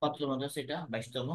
কততম দর্স এটা? 22তম।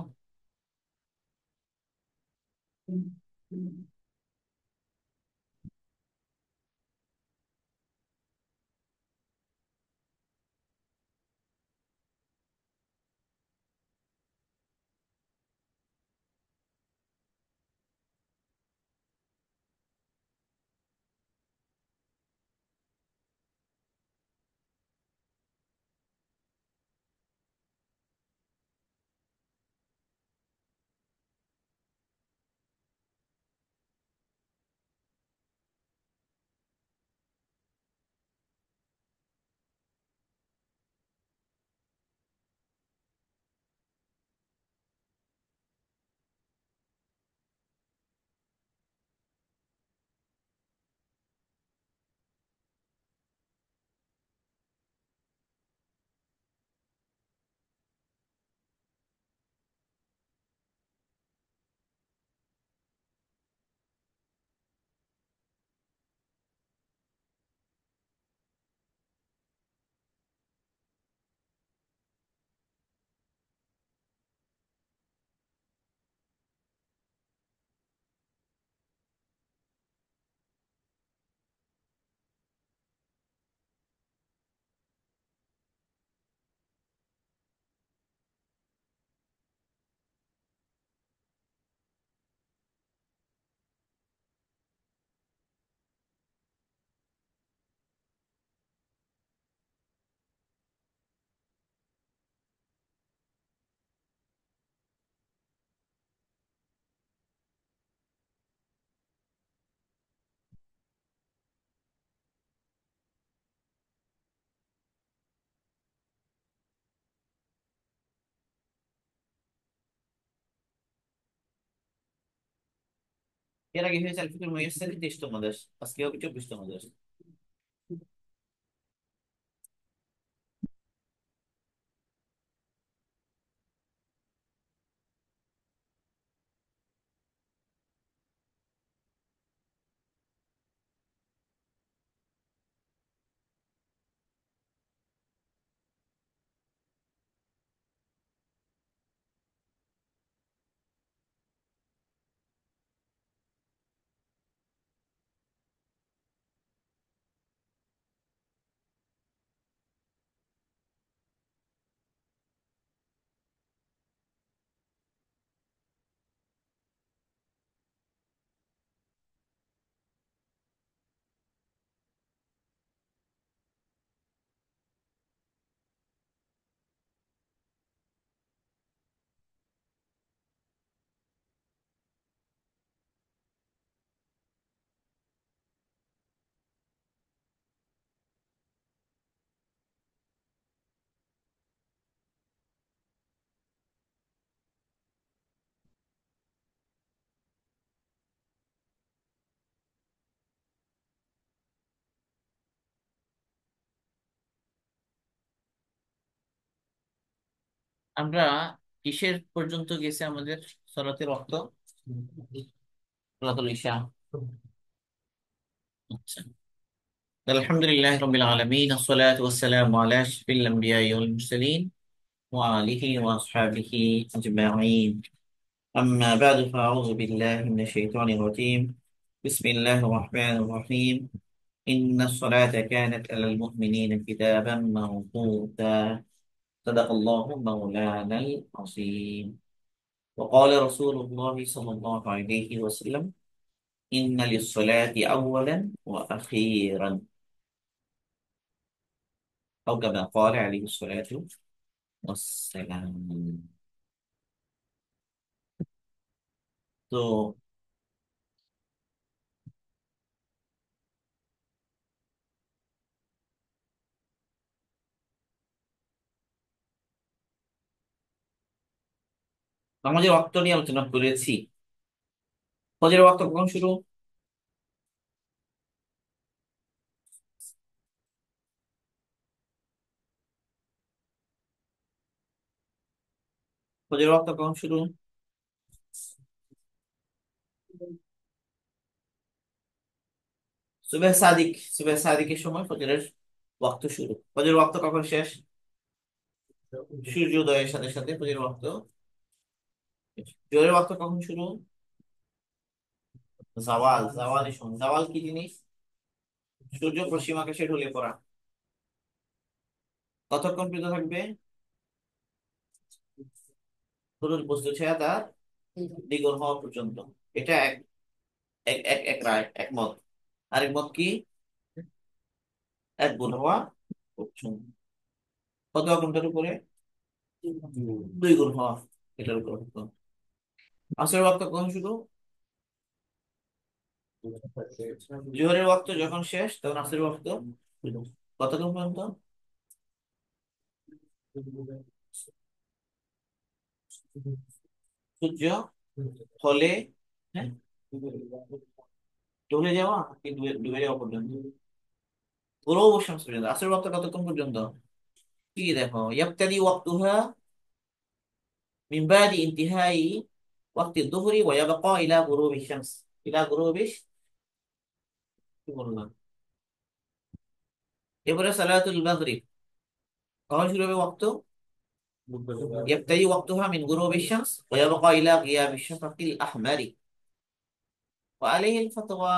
এর আগে হয়েছে আল ফিকহুল মুয়াসসার 23তম দর্স, আজকে হবে 24তম দর্স। আমরা কিসের পর্যন্ত গেছে আমাদের সলাতের ওয়াক্ত? সলাতুল ইশা। আচ্ছা। আলহামদুলিল্লাহ রাব্বিল আলামিন, আসসালাতু ওয়াসসালামু আলা আশরাফিল আমবিয়াই ওয়াল মুরসালিন ওয়া আলিহি ওয়া আসহাবিহি আজমাইন। আম্মা বা'দু, ফাআউযু বিল্লাহি মিনাশ শাইতানির রাজীম। বিসমিল্লাহির রাহমানির রাহিম। ইন্নাস সালাতা কানাত আলাল মুমিনিনা কিতাবাম মাওকুতা। সাদাকাল্লাহু মাওলানাল আযীম। وقال رسول الله صلى الله عليه وسلم: إن للصلاة أولا وأخيرا، أو كما قال عليه الصلاة والسلام। তো নামাজের ওয়াক্ত নিয়ে আলোচনা করেছি। ফজরের ওয়াক্ত কখন শুরু? ফজরের ওয়াক্ত কখন শুরু? সুবহ সাদিক, সুবহ সাদিকের সময় ফজরের ওয়াক্ত শুরু। ফজরের ওয়াক্ত কখন শেষ? সূর্যোদয়ের সাথে সাথে ফজরের ওয়াক্ত। জোহরের ওয়াক্ত কখন শুরু? জাওয়াল, জাওয়ালের সময়। জাওয়াল কি জিনিস? সূর্য পশ্চিম আকাশে ঢলে পড়া। কতক্ষণ পর্যন্ত থাকবে? তরুণ বস্তু ছায়া তার দ্বিগুণ হওয়া পর্যন্ত। এটা এক এক এক এক রায়, একমত। আরেক মত কি? এক গুণ হওয়া পর্যন্ত। কত ঘন্টার উপরে? দুই গুণ হওয়া। এটার উপর হতো। আসরের ওয়াক্ত কখন শুরু? জোহরের ওয়াক্ত যখন শেষ তখন আসরের ওয়াক্ত শুরু। কতক্ষণ পর্যন্ত? সূর্য ফলে, হ্যাঁ, ডুবে যাওয়া কি ডুবে ডুবে যাওয়া পর্যন্ত? পুরো অবশ্য পর্যন্ত। আসরের ওয়াক্ত কতক্ষণ পর্যন্ত? কি দেখো, ইয়াবতাদি ওয়াক্তুহা মিন বাদি ইন্তিহাই ওয়াক্তি দুহরি ওয়া ইয়াবকা ইলা গুরুবি শামস। ইলা গুরুবি, কি বললাম? এবারে সালাতুল মাগরিব কখন শুরু হবে ওয়াক্ত? يبتدي وقتها من غروب الشمس ويبقى إلى غياب الشفق الأحمر وعليه الفتوى।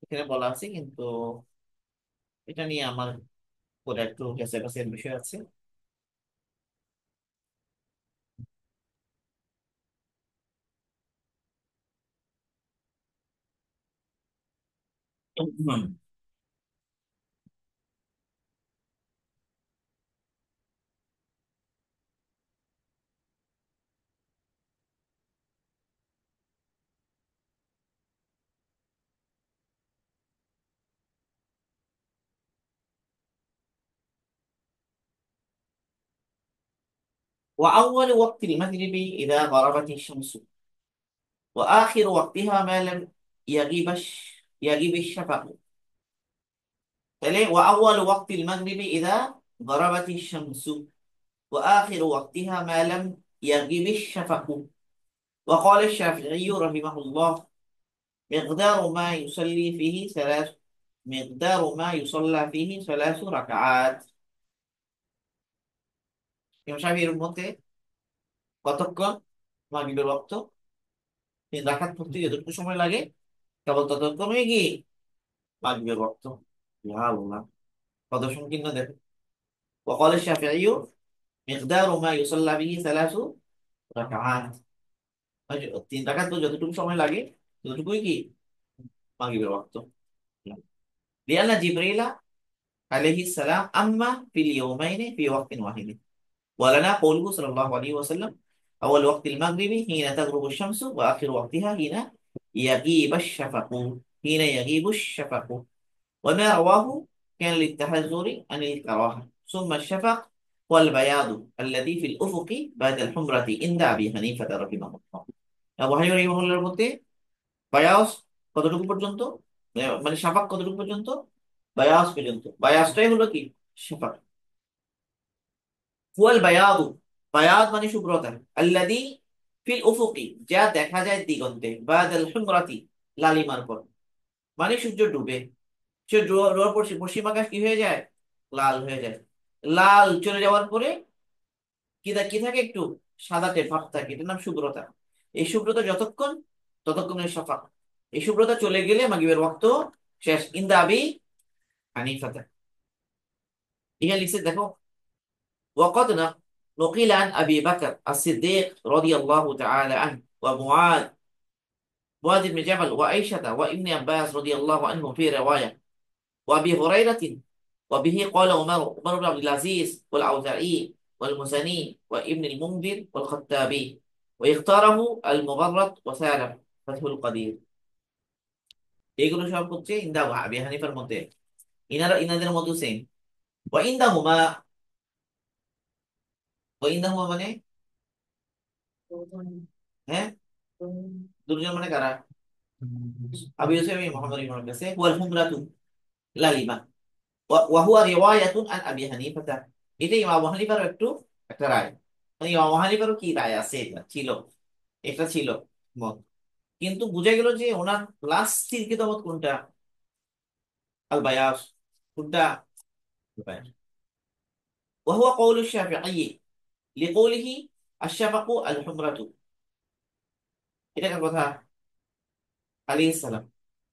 এখানে বলা আছে কিন্তু এটা নিয়ে আমার পরে একটু কাছাকাছির বিষয় আছে। হুম। وأول وقت المغرب إذا غربت الشمس وآخر وقتها ما لم يغيب الشفق. তাহলে وأول وقت المغرب إذا غربت الشمس وآخر وقتها ما لم يغيب الشفق. وقال الشافعي رحمه الله مقدار ما يصلي فيه ثلاث مقدار ما يصلى فيه ثلاث ركعات. ইমাম শাফিঈর মতে কতক্ষণ মাগরিবের ওয়াক্ত? 3 রাকাত পড়তে যতটুকু সময় লাগে কেবল ততক্ষণই কি মাগরিবের ওয়াক্ত। ইয়া আল্লাহ, কত সংকীর্ণ দেখো। وقال الشافعي مقدار ما يصلى به ثلاث ركعات। 3 রাকাত তো যতটুকু সময় লাগে ততটুকুই কি মাগরিবের ওয়াক্ত। لأن جبريل عليه السلام أما في اليومين في وقت واحد. ولنا قوله صلى الله عليه وسلم أول وقت المغرب حين تغرب الشمس وآخر وقتها حين يغيب الشفق. حين يغيب الشفق. وما رواه كان للتحذر عن الكراهة. ثم الشفق والبياض الذي في الأفق بعد الحمرة عند أبي حنيفة رحمه الله. আবু হানিফা রাহিমাহুল্লাহর মতে বায়াস কতটুকু পর্যন্ত? মানে শাফাক কতটুকু পর্যন্ত? বায়াস পর্যন্ত। বায়াসটাই হলো কি শাফাক। হুয়াল বায়াদু, বায়াদ মানে শুভ্রতা। আল্লাযী ফিল উফুকি, যা দেখা যায় দিগন্তে। বাদাল হুমরাতি, লালিমার পর। মানে সূর্য ডুবে। সূর্য ডোবার পর পশ্চিম আকাশ কি হয়ে যায়? লাল হয়ে যায়। লাল চলে যাওয়ার পরে কি থাকে? একটু সাদাটে ভাব থাকে, এটার নাম শুভ্রতা। এই শুভ্রতা যতক্ষণ ততক্ষণের সাফা। এই শুভ্রতা চলে গেলে মাগরিবের ওয়াক্ত শেষ। ইন্দা আবি হানিফাতা। এখানে লিখছে দেখো, وقد نقل عن أبي بكر الصديق رضي الله تعالى عنه معاذ بن جبل وعائشة وابن عباس رضي الله عنه في رواية وأبي هريرة. وبه قال عمر بن عبد العزيز والأوزاعي والمزني وابن المنذر والخطابي ويختاره المبرد وسالم فتح القدير. এগুলো সব হচ্ছে ইন্দা আবি হানিফার মধ্যে। ইনাদের মধ্যে সেম। ওয়াইন্দাহুমা, ওয়াইন্দাহুমা মানে, হ্যাঁ, দুজন মানে কারা? আবু ইউসুফ মোহাম্মদ ইমামের কাছে ওয়াল হুমরাতু, লালিমা। ওয়া হুয়া রিওয়ায়াতুন আন আবি হানিফা। এটা ইমাম আবু হানিফার একটু একটা রায়। মানে ইমাম আবু হানিফারও কি রায় আছে, এটা ছিল, এটা ছিল মত। কিন্তু বুঝা গেল যে ওনার লাস্ট স্থিরকৃত মত কোনটা? আল বায়াস। কোনটা? وهو قول الشافعي لقوله الشفق الحمرة. এটা কার কথা? আলাইহিস সালাম।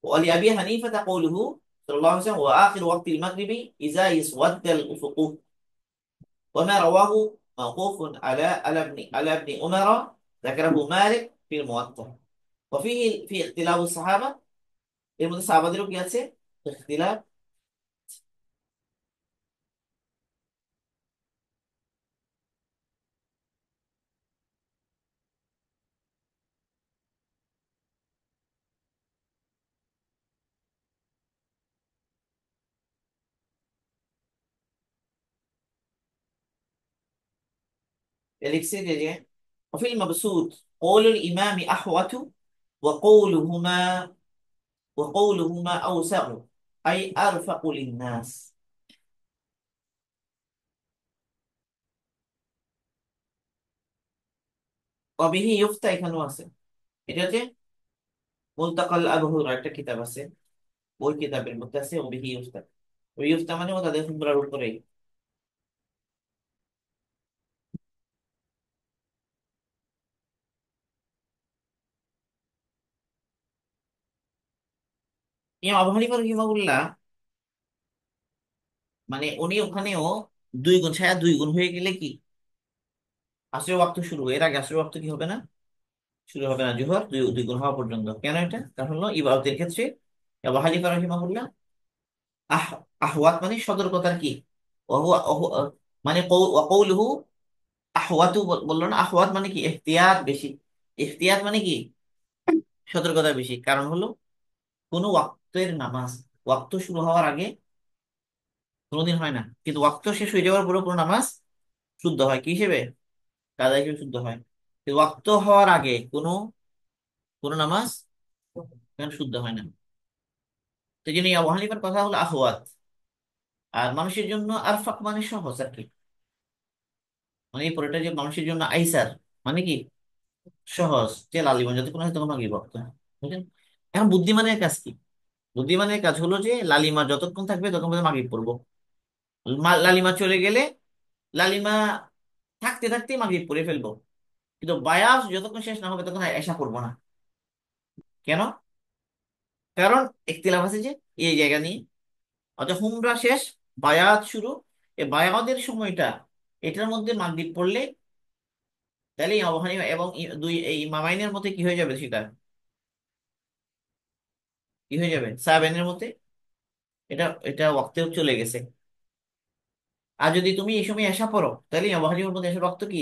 ولأبي حنيفة قوله صلى الله عليه وسلم وآخر وقت المغرب إذا يسود الأفق. وما رواه موقوف على ابن عمر ذكره مالك في الموطأ. وفيه في اختلاف الصحابة. এর মধ্যে সাহাবাদেরও কি আছে? ইখতিলাফ। লিখছে যে وفي المبسوط قول الإمام أحوت وقولهما وقولهما أوسع أي أرفق للناس. وبه يفتى এখানেও আছে। এটা হচ্ছে মুলতাকাল আবু হুরায়রা একটা কিতাব আছে, ওই কিতাবের মধ্যে আছে ওবিহি ইউফতা। ওই ইউফতা মানে ও তাদের হুমরার উপরে। ইমাম আবু হানিফা রাহিমাহুল্লাহ মানে উনি ওখানেও দুই গুণ ছায়া দুই গুণ হয়ে গেলে কি আসরের ওয়াক্ত শুরু, এর আগে আসরের ওয়াক্ত কি হবে না? শুরু হবে না জোহর দুই দুই গুণ হওয়া পর্যন্ত। কেন এটা? কারণ হলো ইবাদতের ক্ষেত্রে আবু হানিফা রাহিমাহুল্লাহ আহ আহওয়াত মানে সতর্কতার কি, মানে কৌলুহু আহওয়াতু বললো না, আহওয়াত মানে কি এহতিয়াত বেশি। এহতিয়াত মানে কি সতর্কতা বেশি। কারণ হলো কোনো ওয়াক্তের নামাজ ওয়াক্ত শুরু হওয়ার আগে কোনোদিন হয় না, কিন্তু ওয়াক্ত শেষ হয়ে যাওয়ার পরে কোনো নামাজ শুদ্ধ হয় কি হিসেবে? কাজা হিসেবে শুদ্ধ হয়। কিন্তু ওয়াক্ত হওয়ার আগে কোনো কোনো নামাজ কেন শুদ্ধ হয় না? তো যিনি আবু হানিফার কথা হলো আহওয়াত। আর মানুষের জন্য আরফাক মানে সহজ আর কি, মানে এই পরেটা যে মানুষের জন্য আইসার মানে কি সহজ, যে লালিগঞ্জ যতক্ষণ হয় তখন মাগরিব ওয়াক্ত। বুঝলেন? এখন বুদ্ধিমানের কাজ কি? বুদ্ধিমানের কাজ হলো যে লালিমা যতক্ষণ থাকবে ততক্ষণ পর্যন্ত মাগরিব পড়বো। লালিমা চলে গেলে লালিমা থাকতে থাকতে মাগরিব পড়ে ফেলবো। কিন্তু বায়াস যতক্ষণ শেষ না হবে ততক্ষণ এশা করবো না। কেন? কারণ ইখতিলাফ আছে যে এই জায়গা নিয়ে। অর্থাৎ হুমরা শেষ, বায়াত শুরু। এই বায়াতের সময়টা এটার মধ্যে মাগরিব পড়লে তাহলে আবু হানিফা এবং দুই এই মামাইনের মধ্যে কি হয়ে যাবে সেটা? কি হয়ে যাবে সাহাবাইনের মধ্যে? এটা এটা ওয়াক্তেও চলে গেছে। আর যদি তুমি এই সময় এসা পড়ো তাহলে আবু হানিফার মধ্যে এসার ওয়াক্ত কি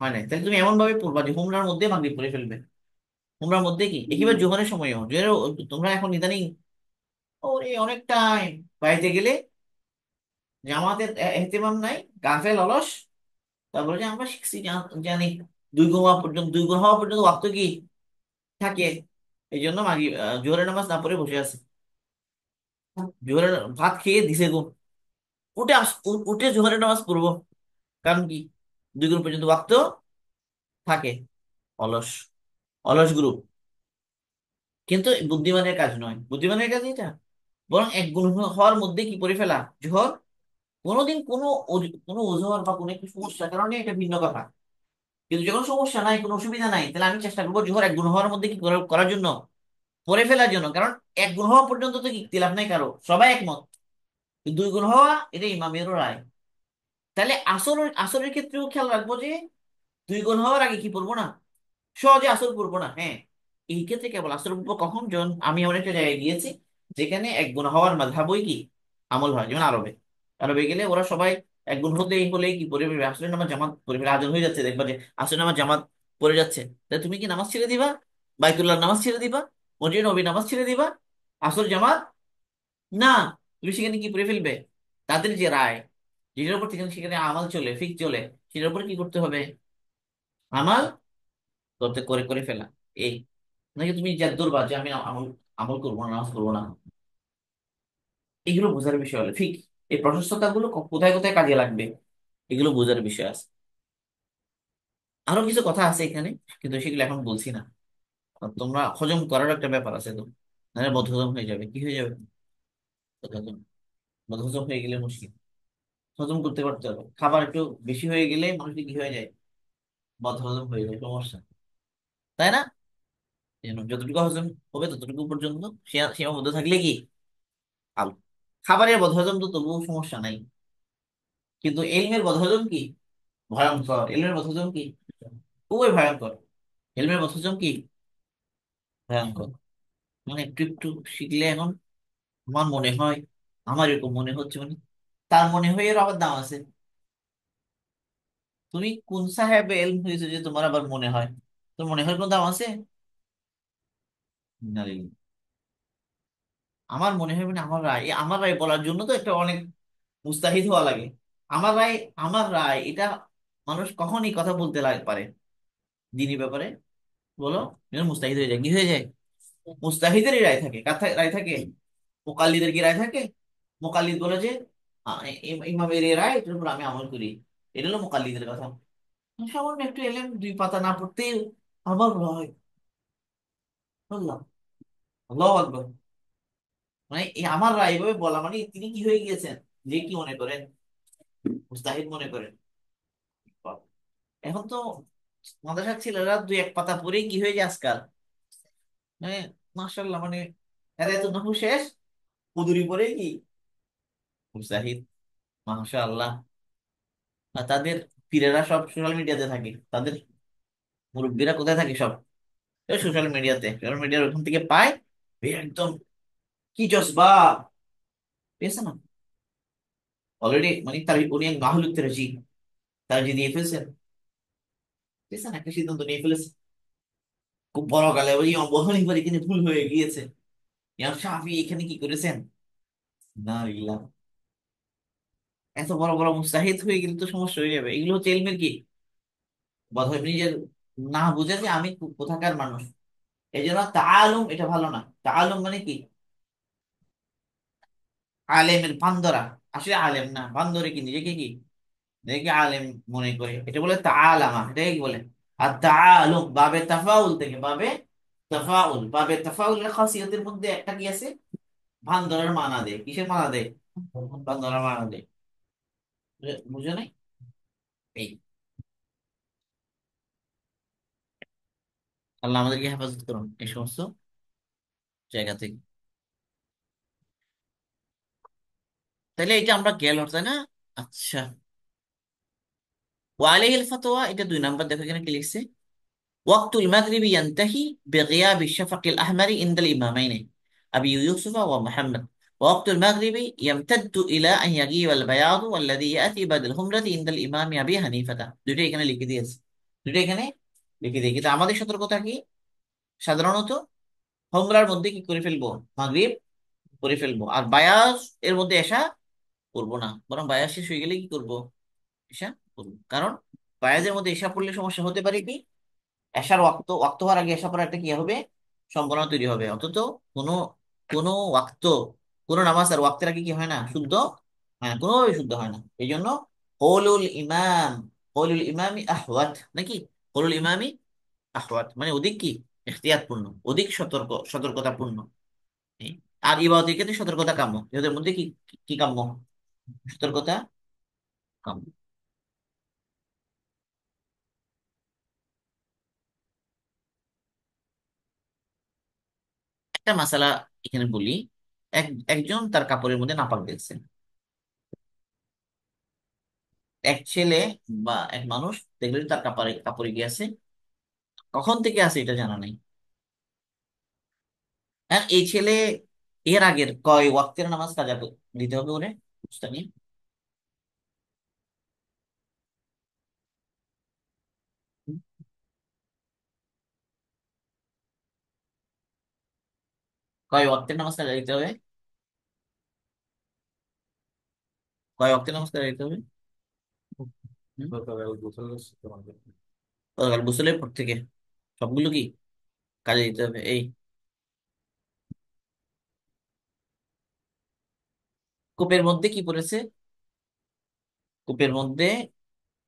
হয় না। তাহলে তুমি এমন ভাবে পড়বা যে হুমরার মধ্যে মাগরিব পড়ে ফেলবে। হুমরার মধ্যে কি একেবারে জোহরের সময়ও জোহরের, তোমরা এখন ইদানিং ওরে অনেক টাইম বাড়িতে গেলে জামাতের এহতেমাম নাই, গাফেল অলস। তারপরে যে আমরা শিখছি জানি দুই গুণ হওয়া পর্যন্ত ওয়াক্ত কি থাকে। এই জন্য মাগি জোহরের নামাজ না পড়ে বসে আছে। জোহরের ভাত খেয়ে দিছে গুণ, উঠে জোহরের নামাজ পড়বো। কারণ কি দুই গুণ পর্যন্ত ওয়াক্ত থাকে। অলস, অলস গ্রুপ। কিন্তু বুদ্ধিমানের কাজ নয়, বুদ্ধিমানের কাজ এটা। বরং এক গুণ হওয়ার মধ্যে কি করে ফেলা জোহর। কোনোদিন কোনো অজুহাত বা কোনো একটু সমস্যার কারণে এটা ভিন্ন কথা। কিন্তু যখন সমস্যা নাই, কোনো অসুবিধা নাই, তাহলে আমি চেষ্টা করবো জোহর এক গুণ হওয়ার মধ্যে কি করার জন্য, করে ফেলার জন্য। কারণ এক গুণ হওয়া পর্যন্ত তো ইখতিলাফ নাই কারো, সবাই একমত। কিন্তু দুই গুণ হওয়া এটা ইমামেরও রায়। তাহলে আসরের ক্ষেত্রেও খেয়াল রাখবো যে দুই গুণ হওয়ার আগে কি পড়বো না, সহজে আসর পড়বো না। হ্যাঁ, এই ক্ষেত্রে কেবল আসর পড়বো কখন? যখন আমি এমন একটা জায়গায় গিয়েছি যেখানে এক গুণ হওয়ার মাযহাবই কি আমল হয়। যেমন আরবে, আরবে গেলে ওরা সবাই এক গুণ হলেই কি পড়ে ফেলবে, আসরের নামাজ জামাত পড়ে ফেলে। আজান হয়ে যাচ্ছে, দেখবা যে আসরের নামাজ জামাত পড়ে যাচ্ছে, তাহলে তুমি কি নামাজ ছেড়ে দিবা? বাইতুল্লাহ নামাজ ছেড়ে দিবা? মসজিদ নবী নামাজ ছেড়ে দিবা? আসর জামাত না, তুমি সেখানে কি পড়ে ফেলবে। তাদের যে রায়, যেটার উপর সেখানে সেখানে আমাল চলে, ফিক চলে, সেটার উপর কি করতে হবে? আমাল করতে করে করে ফেলা। এই নাকি তুমি জেদ্দুর বা যে আমি আমল আমল করবো না, নামাজ করবো না। এগুলো বোঝার বিষয় হলো ঠিক এই প্রশস্ততা গুলো কোথায় কোথায় কাজে লাগবে, এগুলো বোঝার বিষয় আছে। আরো কিছু কথা আছে এখানে, কিন্তু সেগুলো এখন বলছি না। আর তোমরা হজম করার একটা ব্যাপার আছে তো, নাহলে বদহজম হয়ে যাবে। কি হয়ে যাবে? বদহজম, বদহজম হয়ে গেলে মুশকিল। হজম করতে পারতে হবে। খাবার একটু বেশি হয়ে গেলে মানুষের কি হয়ে যায়, বদহজম হয়ে যায়, সমস্যা, তাই না? এই জন্য যতটুকু হজম হবে ততটুকু পর্যন্ত সীমাবদ্ধ থাকলে কি ভালো। খাবারের বদহজম তো তবুও সমস্যা নাই, কিন্তু এলমের বদহজম কি ভয়ঙ্কর, এলমের বদহজম কি খুবই ভয়ঙ্কর, এলমের বদহজম কি ভয়ঙ্কর। মানে একটু একটু শিখলে এখন আমার মনে হয়, আমার এরকম মনে হচ্ছে, মানে তার মনে হয় এর আবার দাম আছে। তুমি কোন সাহেব এলম হয়েছে যে তোমার আবার মনে হয়? তোর মনে হয় কোন দাম আছে? না রে। আমার মনে হয় মানে আমার রায়, এই আমার রায় বলার জন্য তো একটা অনেক মুস্তাহিদ হওয়া লাগে। আমার রায়, আমার রায় এটা মানুষ কখনই কথা বলতে পারে দিনী ব্যাপারে, বলো? এটা মুস্তাহিদ হয়ে যায়, কি হয়ে যায়? মুস্তাহিদেরই রায় থাকে, কার রায় থাকে? মুকাল্লিদের কি রায় থাকে? মুকাল্লিদ বলে যে ইমামের এই রায়, এটার উপর আমি আমল করি। এটা হলো মুকাল্লিদের কথা। সামান্য একটু এলেম, দুই পাতা না পড়তে আমার রায়, বললাম আল্লাহু আকবার। মানে এই আমার রায় এভাবে বলা মানে তিনি কি হয়ে গিয়েছেন, যে কি মনে করেন, মুস্তাহিদ মনে করেন। এখন তো মাদ্রাসার ছেলেরা দুই এক পাতা পরেই কি হয়ে যায় আজকাল, মানে মাশাআল্লাহ, মানে এরা এত নহু শেষ, কুদুরি পরে কি মুস্তাহিদ, মাশাআল্লাহ। আর তাদের পীরেরা সব সোশ্যাল মিডিয়াতে থাকে, তাদের মুরব্বীরা কোথায় থাকে সব? সোশ্যাল মিডিয়াতে, সোশ্যাল মিডিয়ার ওখান থেকে পায়, একদম কি জজবা, পেয়েছে না অলরেডি, মানে তার উনি এক মাহলুক তেরাজি, তারা যে দিয়ে ফেলছেন, পেয়েছে না, একটা সিদ্ধান্ত নিয়ে ফেলেছে খুব বড় কালে, ওই বহন এবার এখানে ভুল হয়ে গিয়েছে, ইমাম শাফি এখানে কি করেছেন, না ইল্লাহ। এত বড় বড় মুস্তাহিদ হয়ে গেলে তো সমস্যা হয়ে যাবে। এগুলো হচ্ছে এলমের কি বোধহয় নিজের না বুঝে যে আমি কোথাকার মানুষ। এই জন্য তাআলুম এটা ভালো না। তাআলুম মানে কি, আলেমের বান্দরা, আসলে আলেম না, বান্দরে কি নিজেকে কি, নিজেকে আলেম মনে করে, এটা বলে তাআলামা, এটাকে কি বলে? আর তাআলুম বাবে তাফাউল থেকে, বাবে তাফাউল, বাবে তাফাউলের খাসিয়তের মধ্যে একটা কি আছে, বান্দরের মানা দেয়, কিসের মানা দেয়, বান্দরের মানা দেয়। বুঝে নাই? এই আল্লাহ আমাদেরকে হেফাজত করুন এই সমস্ত জায়গা থেকে। তাহলে এটা আমরা গেল, তাই না? আচ্ছা, ওয়ালাইহিল ফাতোয়া, এটা 2 নাম্বার, দেখো এখানে কি লিখছে। ওয়াক্তুল মাগরিবি ইয়ানতাহি বিগিয়াবি শাফাকিল আহমারি ইনদাল ইমামাইনি আবি ইউসুফ ওয়া মুহাম্মদ, ووقت المغرب يمتد إلى أن يغيب البياض والذي يأتي بعد الخمرة عند الإمام أبي حنيفة। দুটো এখানে লিখে দিয়েছে, দুটো এখানে লিখে দিয়ে, কিন্তু আমাদের সতর্কতা কি, সাধারণত হোমরার মধ্যে কি করে ফেলবো, মাগরিব করে ফেলবো, আর বায়াস এর মধ্যে এসা করবো না, বরং বায়াস শেষ হয়ে গেলে কি করবো, এসা করবো। কারণ বায়াজের মধ্যে এসা পড়লে সমস্যা হতে পারে কি, এশার ওয়াক্ত, ওয়াক্ত হওয়ার আগে এসা পড়ার একটা কি হবে, সম্ভাবনা তৈরি হবে। অথচ কোনো কোনো ওয়াক্ত, কোনো নামাজ আর ওয়াক্তের আগে কি হয় না, শুদ্ধ হয় না, কোনোভাবে শুদ্ধ হয় না। এই জন্য কৌলুল ইমাম, কৌলুল ইমামি আহওয়াত নাকি, কৌলুল ইমামি আহওয়াত মানে অধিক কি এখতিয়াতপূর্ণ, অধিক সতর্কতাপূর্ণ। এই, আর ইবাদতের ক্ষেত্রে সতর্কতা কাম্য, এদের মধ্যে কি কি কাম্য, সতর্কতা কাম্য। একটা মাসালা এখানে বলি, একজন তার কাপড়ের মধ্যে নাপাক দেখছেন, এক ছেলে বা এক মানুষ দেখলে তার কাপড়ে কাপড়ে গিয়েছে, কখন থেকে আছে এটা জানা নেই। হ্যাঁ, এই ছেলে এর আগের কয় ওয়াক্তের নামাজ কাজা দিতে হবে ওরে, মুস্তানি? কয় ওয়াক্তের নামাজ কাজা দিতে হবে, কয় ওয়াক্তের নামাজ কাজা দিতে হবে? হুম? গতকাল গোসলের পর থেকে সবগুলো কি কাজে দিতে হবে? এই কূপের মধ্যে কি পড়েছে, কূপের মধ্যে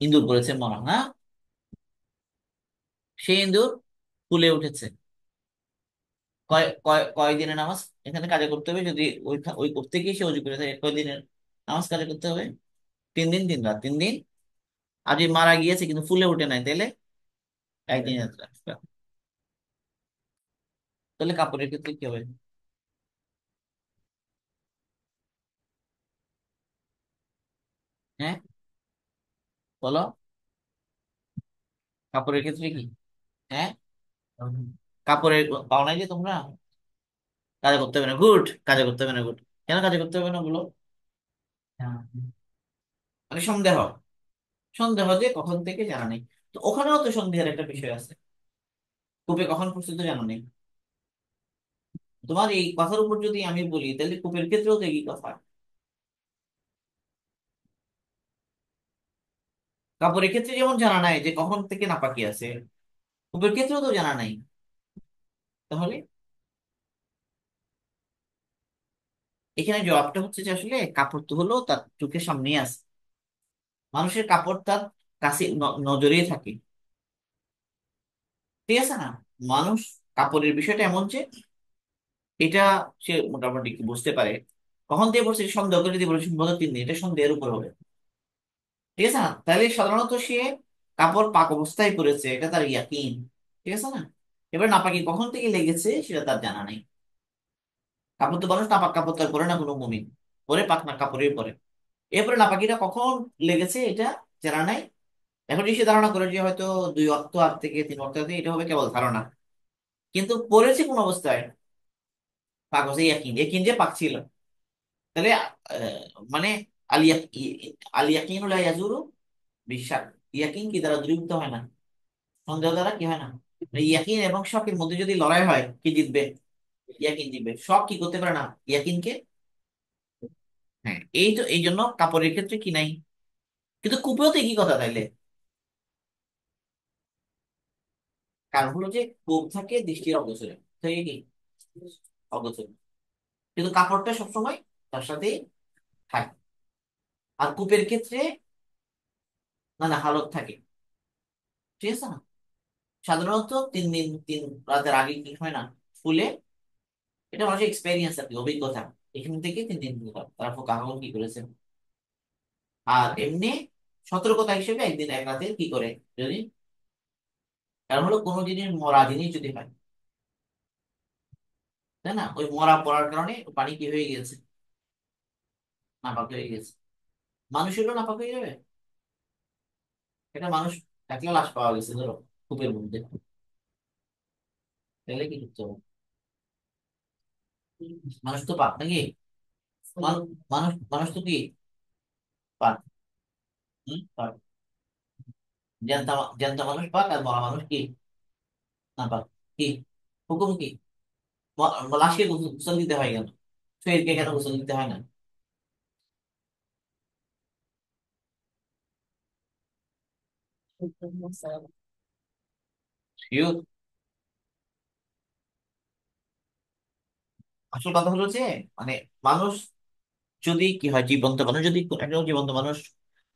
ইঁদুর পড়েছে মরা, না? সেই ইঁদুর ফুলে উঠেছে, কয় কয় কয় দিনের নামাজ এখানে কাজে করতে হবে, যদি ওই ওই করতে গিয়ে সে অজু করে থাকে, কয় দিনের নামাজ কাজে করতে হবে? 3 দিন 3 রাত, 3 দিন। আর যদি মারা গিয়েছে কিন্তু ফুলে উঠে নাই, তাহলে একদিন যাত্রা। তাহলে কাপড়ের ক্ষেত্রে কি হবে? হ্যাঁ, বলো। কাপড়ের ক্ষেত্রে কি? হ্যাঁ, কাপড়ের পাও নাই যে তোমরা, কাজে করতে হবে না, গুড। কাজে করতে হবে না, গুড। কেন কাজে করতে হবে না বলো? মানে সন্দেহ, সন্দেহ যে কখন থেকে জানা নেই। তো ওখানেও তো সন্দেহের একটা বিষয় আছে। কূপে কখন পড়ছে তো জানা নেই। তোমার এই কথার উপর যদি আমি বলি, তাহলে কূপের ক্ষেত্রেও তো একই কথা। কাপড়ের ক্ষেত্রে যেমন জানা নাই যে কখন থেকে নাপাকি আছে, কূপের ক্ষেত্রেও তো জানা নাই। তাহলে এখানে জবাবটা হচ্ছে যে আসলে কাপড় তো হলো তার চোখের সামনেই আছে। মানুষের কাপড় তার কাছে নজরেই থাকে। ঠিক আছে না? মানুষ কাপড়ের বিষয়টা এমন যে এটা সে মোটামুটি কি বুঝতে পারে। কখন দিয়ে পড়ছে সন্দেহ করে দিয়ে বলে সম্ভবত 3 দিন, এটা সন্দেহের উপর হবে। ঠিক আছে না? তাহলে সাধারণত সে কাপড় পাক অবস্থায় পরেছে, এটা তার ইয়াকিন। ঠিক আছে না? এবার নাপাকি কখন থেকে লেগেছে সেটা তার জানা নেই। কাপড় তো মানুষ নাপাক কাপড় তার পরে না, কোনো মুমিন পরে পাক না কাপড়েই পরে। এরপরে নাপাকিটা কখন লেগেছে এটা জানা নাই। এখন যদি সে ধারণা করে যে হয়তো 2 ওয়াক্ত আগ থেকে 3 ওয়াক্ত আগ থেকে, এটা হবে কেবল ধারণা। কিন্তু পড়েছে কোন অবস্থায়? পাক হচ্ছে ইয়াকিন, ইয়াকিন যে পাক ছিল। তাহলে মানে আলিয়া আলিয়াকিন ইয়াজুরু বিশ্বাস, ইয়াকিন কি দ্বারা দূরীভূত হয় না, সন্দেহ দ্বারা কি হয় না। ইয়াকিন এবং শকের মধ্যে যদি লড়াই হয়, কি জিতবে? ইয়াকিন জিতবে। শক কি করতে পারে না ইয়াকিনকে। হ্যাঁ, এই তো এই জন্য কাপড়ের ক্ষেত্রে কি নাই। কিন্তু কূপেও তো একই কথা তাইলে। কারণ হলো যে কূপ থাকে দৃষ্টির অগোচরে, থাকে কি অগোচরে, কিন্তু কাপড়টা সবসময় তার সাথে থাকে। আর কূপের ক্ষেত্রে নানা হালত থাকে। ঠিক আছে না? সাধারণত 3 দিন 3 রাতের আগে কি হয় না ফুলে। এটা মানুষের এক্সপেরিয়েন্স আর কি, অভিজ্ঞতা। এখান থেকে 3 দিন তারা কাগজ কি করেছে। আর এমনি সতর্কতা হিসেবে একদিন 1 রাতে কি করে, যদি কারণ হলো কোনো জিনিস মরা জিনিস যদি হয়, তাই না, ওই মরা পড়ার কারণে পানি কি হয়ে গেছে, নাপাক হয়ে গেছে। মানুষেরও নাপাক হয়ে যাবে। এটা মানুষ একলা লাশ পাওয়া গেছে ধরো কূপের মধ্যে, তাহলে কি করতে হবে? মানুষ তো পাক নাকি? মানুষ মানুষ তো কি পাক? পাক। জ্যান্ত জ্যান্ত মানুষ পাক, আর মরা মানুষ কি না পাক? কি হুকুম কি? লাশকে গোসল দিতে হয় কেন? শরীরকে কেন গোসল দিতে হয় না? Sure. আসল কথা হলো যে মানে মানুষ যদি কি হয়, জীবন্ত মানুষ যদি একজন জীবন্ত মানুষ,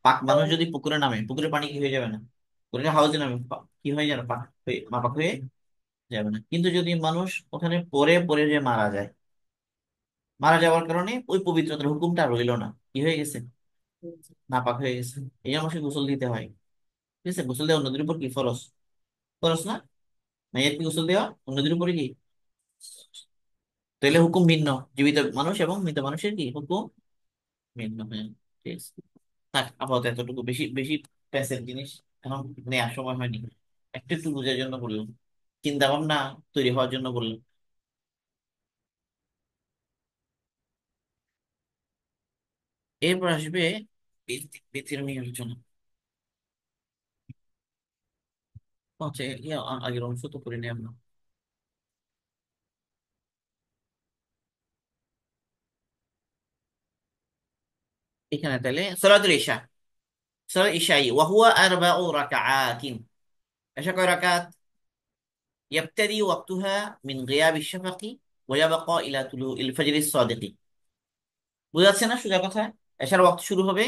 পাক মানুষ যদি পুকুরে নামে, পুকুরের পানি কি হয়ে যাবে না? পুকুরে হাওয়াতে নামে কি হয়ে যাবে, পাক হয়ে মাপাক হয়ে যাবে না। কিন্তু যদি মানুষ ওখানে পরে পরে যে মারা যায়, মারা যাওয়ার কারণে ওই পবিত্রতার হুকুমটা রইলো না, কি হয়ে গেছে, নাপাক হয়ে গেছে। এই জন্য সে গোসল দিতে হয়। ঠিক আছে? গোসল দেওয়া নদীর উপর কি ফরজ? ফরজ না? মাইয়াত কি গোসল দেওয়া নদীর উপরে কি? তাহলে হুকুম ভিন্ন। জীবিত মানুষ এবং মৃত মানুষের কি হুকুম ভিন্ন। হ্যাঁ, ঠিক আছে। থাক, আপাতত এতটুকু। বেশি বেশি প্যাসের জিনিস এখন নেওয়ার সময় হয়নি। একটু একটু বোঝার জন্য বললাম, চিন্তা ভাবনা তৈরি হওয়ার জন্য বললাম। এরপর আসবে বৃত্তির নিয়ে আলোচনা। আচ্ছা, আগের অংশ তো করে নিই আমরা। এখানে তাহলে সালাতুল ইশা, সালাত ইশাই ওয়াহুয়া আরবাউ রাকাআতিন। এশা কয় রাকাত? يبتدي وقتها من غياب الشفق ويبقى إلى طلوع الفجر الصادق। বুঝাচ্ছে না সোজা কথা? এশার ওয়াক্ত শুরু হবে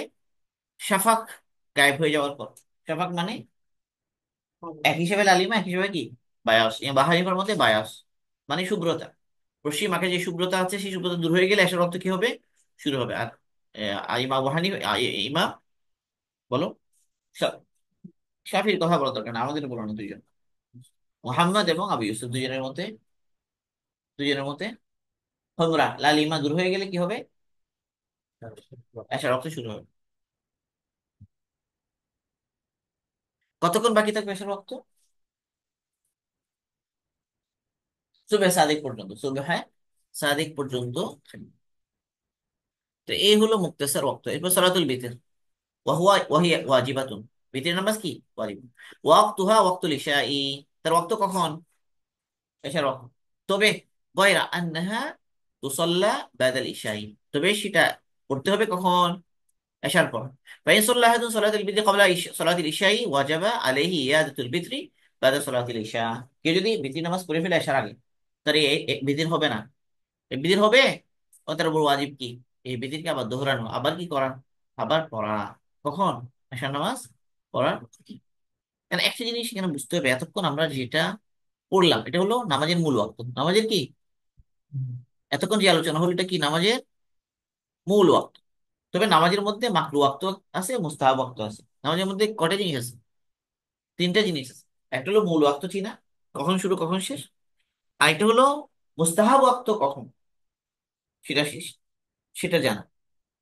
শাফাক গায়েব হয়ে যাওয়ার পর। শাফাক মানে এক হিসেবে লালিমা, এক হিসেবে কি বায়াস, বাহারিফার মধ্যে বায়াস মানে শুভ্রতা। পশ্চিম আঁখে যে শুভ্রতা আছে, সেই শুভ্রতা দূর হয়ে গেলে এশার ওয়াক্ত কি হবে, শুরু হবে। আর ইমা ওয়াহানি ইমাম বলো। শা- শাফির কথা বলা দরকার না, আমাদের বলো না, দুইজন, মোহাম্মদ এবং আবু ইউসুফ, দুইজনের মধ্যে হমরা লালিমা দূর হয়ে গেলে কি হবে? এশার রক্ত শুরু হবে। কতক্ষণ বাকি থাকবে এশার রক্ত? সুবহে সাদিক পর্যন্ত, সুবহে সাদিক পর্যন্ত থাকবে। তো এই হলো মুক্তাসার ওয়াক্ত। এরপর সালাতুল বিতর, ওয়াহিয়া ওয়াজিবাতুন। বিতরের নামাজ কি? ওয়াজিব। ওয়াক্তুহা ওয়াক্তুল ইশাই, তার ওয়াক্ত কখন? এশার ওয়াক্ত। তবে গয়রা আন্নাহা তুসাল্লা বাদাল ইশাই, তবে সেটা করতে হবে কখন? এশার পর। ফাইন সাল্লাহ আহাদুন সালাতুল বিতরি ক্বাবলা সালাতিল ইশাই ওয়াজাবা আলাইহি ইয়াদাতুল বিতরি বাদা সালাতিল ইশা। কেউ যদি বিতরি নামাজ পড়ে ফেলে এশার আগে, তার এই বিতির হবে না। এই বিতির হবে, ও তার উপর ওয়াজিব কি? এই বিতিরকে আবার দোহরানো, আবার কি করা? আবার পড়া। কখন? এশার নামাজ পড়ার। কারণ একটা জিনিস এখানে বুঝতে হবে, এতক্ষণ আমরা যেটা পড়লাম এটা হলো নামাজের মূল ওয়াক্ত, নামাজের কি, এতক্ষণ যে আলোচনা হলো এটা কি? নামাজের মূল ওয়াক্ত। তবে নামাজের মধ্যে মাকরু ওয়াক্ত আছে, মুস্তাহাব ওয়াক্ত আছে। নামাজের মধ্যে কটা জিনিস আছে? তিনটা জিনিস আছে। একটা হলো মূল ওয়াক্ত চিনা, কখন শুরু কখন শেষ। আরেকটা হলো মুস্তাহাব ওয়াক্ত কখন, সেটা শেষ, সেটা জানা।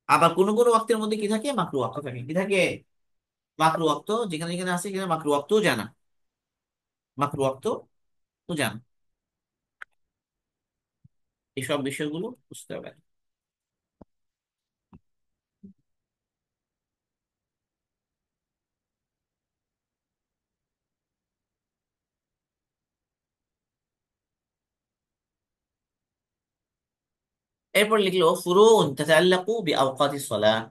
আবার কোন কোন ওয়াক্তের মধ্যে কি থাকে? মাকরু ওয়াক্ত থাকে। কি থাকে? মাকরু ওয়াক্ত যেখানে যেখানে আছে, সেখানে মাকরু ওয়াক্তও জানা, মাকরু ওয়াক্ত তো জানা। এইসব বিষয়গুলো বুঝতে হবে। এরপর লিখলো ফুরুন তাতাল্লাকু বিআওকাতিস সালাহ,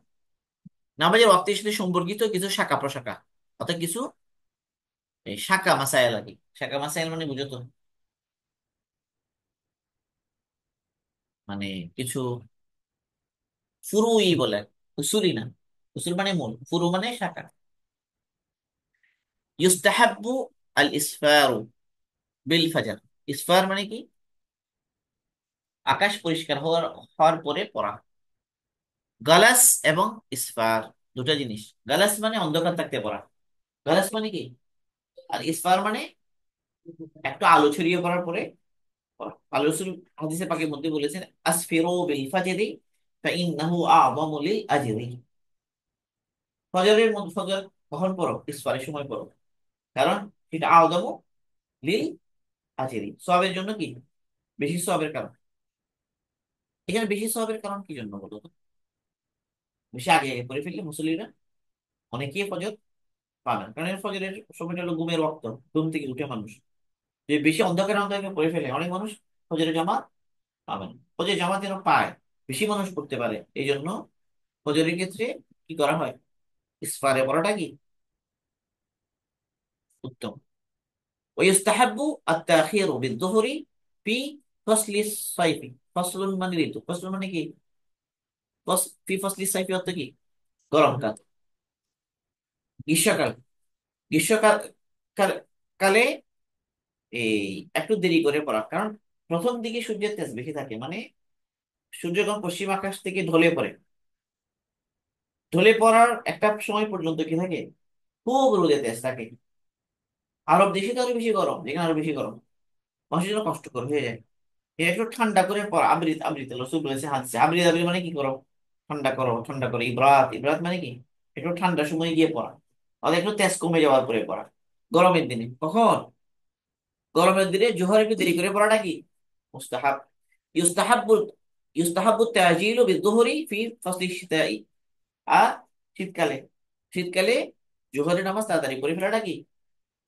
নামাজের ওয়াক্তের সাথে সম্পর্কিত কিছু শাখা প্রশাখা, অর্থাৎ কিছু এই শাখা মাসায়েল আর কি। শাখা মাসায়েল মানে বুঝো তো, মানে কিছু ফুরুই বলে, উসুলি না। উসুল মানে মূল, ফুরু মানে শাখা। ইউস্তাহাব্বু আল ইসফারু বিল ফাজর। ইসফার মানে কি? আকাশ পরিষ্কার হওয়ার হওয়ার পরে পড়া। গালাস এবং ইসফার দুটো জিনিস। গালাস মানে অন্ধকার থাকতে পড়া, গালাস মানে কি? আর ইসফার মানে একটু আলো ছড়িয়ে পড়ার পরে পড়া। আল্লাহ রাসূল হাদিসে পাকের মধ্যে বলেছেন আসফিরু বিল ফাজরি ফাইন্নাহু আ'যামু লিল আজরি। ফজরের মধ্যে, ফজর কখন পড়ো? ইসফারের সময় পড়ো, কারণ সেটা আ'যামু লিল আজরি, সওয়াবের জন্য কি? বেশি সওয়াবের কারণ। এখানে বেশি সওয়াবের কারণ কি জন্য বলো তো? বেশি আগে আগে পড়ে ফেললে মুসল্লিরা অনেকেই ফজর পাবে না। কারণ এর ফজরের সময়টা হলো ঘুমের ওয়াক্ত, ঘুম থেকে উঠে মানুষ যে বেশি অন্ধকারে অন্ধকারে পড়ে ফেলে, অনেক মানুষ ফজরের জামাত পাবে না। ফজরের জামাত যেন পায়, বেশি মানুষ পড়তে পারে, এই জন্য ফজরের ক্ষেত্রে কি করা হয়? ইসফারে পড়াটা কি উত্তম। ওয়াইস্তাহাব্বু আত-তাখিরু বিয-যুহরি ফি ফসলি সাইফি। ফসলুন মানে ঋতু, ফসল মানে কি? ফি ফসলি সাইফি অর্থ কি? গরমকাল, গ্রীষ্মকাল। গ্রীষ্মকাল কাল- কালে এই একটু দেরি করে পড়া, কারণ প্রথম দিকে সূর্যের তেজ বেশি থাকে, মানে সূর্য যখন পশ্চিম আকাশ থেকে ঢলে পড়ে, ঢলে পড়ার একটা সময় পর্যন্ত কি থাকে? খুব রোদের তেজ থাকে। আরব দেশে তো আরো বেশি গরম, যেখানে আরো বেশি গরম, মানুষের জন্য কষ্টকর হয়ে যায়। একটু ঠান্ডা করে পর আবৃত আবৃত রসুল বলেছে হাদিসে, আবৃত আবৃত মানে কি করো? ঠান্ডা করো, ঠান্ডা করো। ইবরাত, ইবরাত মানে কি? একটু ঠান্ডার সময় গিয়ে পড়া, অর্থাৎ একটু তেজ কমে যাওয়ার পরে পড়া। গরমের দিনে কখন? গরমের দিনে জোহর একটু দেরি করে পড়াটা কি? মুস্তাহাব। ইউস্তাহাব্বু ইউস্তাহাব্বু তাজিলু বিয-যুহরি ফি ফাসলি শিতাই। আর শীতকালে, শীতকালে জোহরের নামাজ তাড়াতাড়ি পড়ে ফেলাটা কি?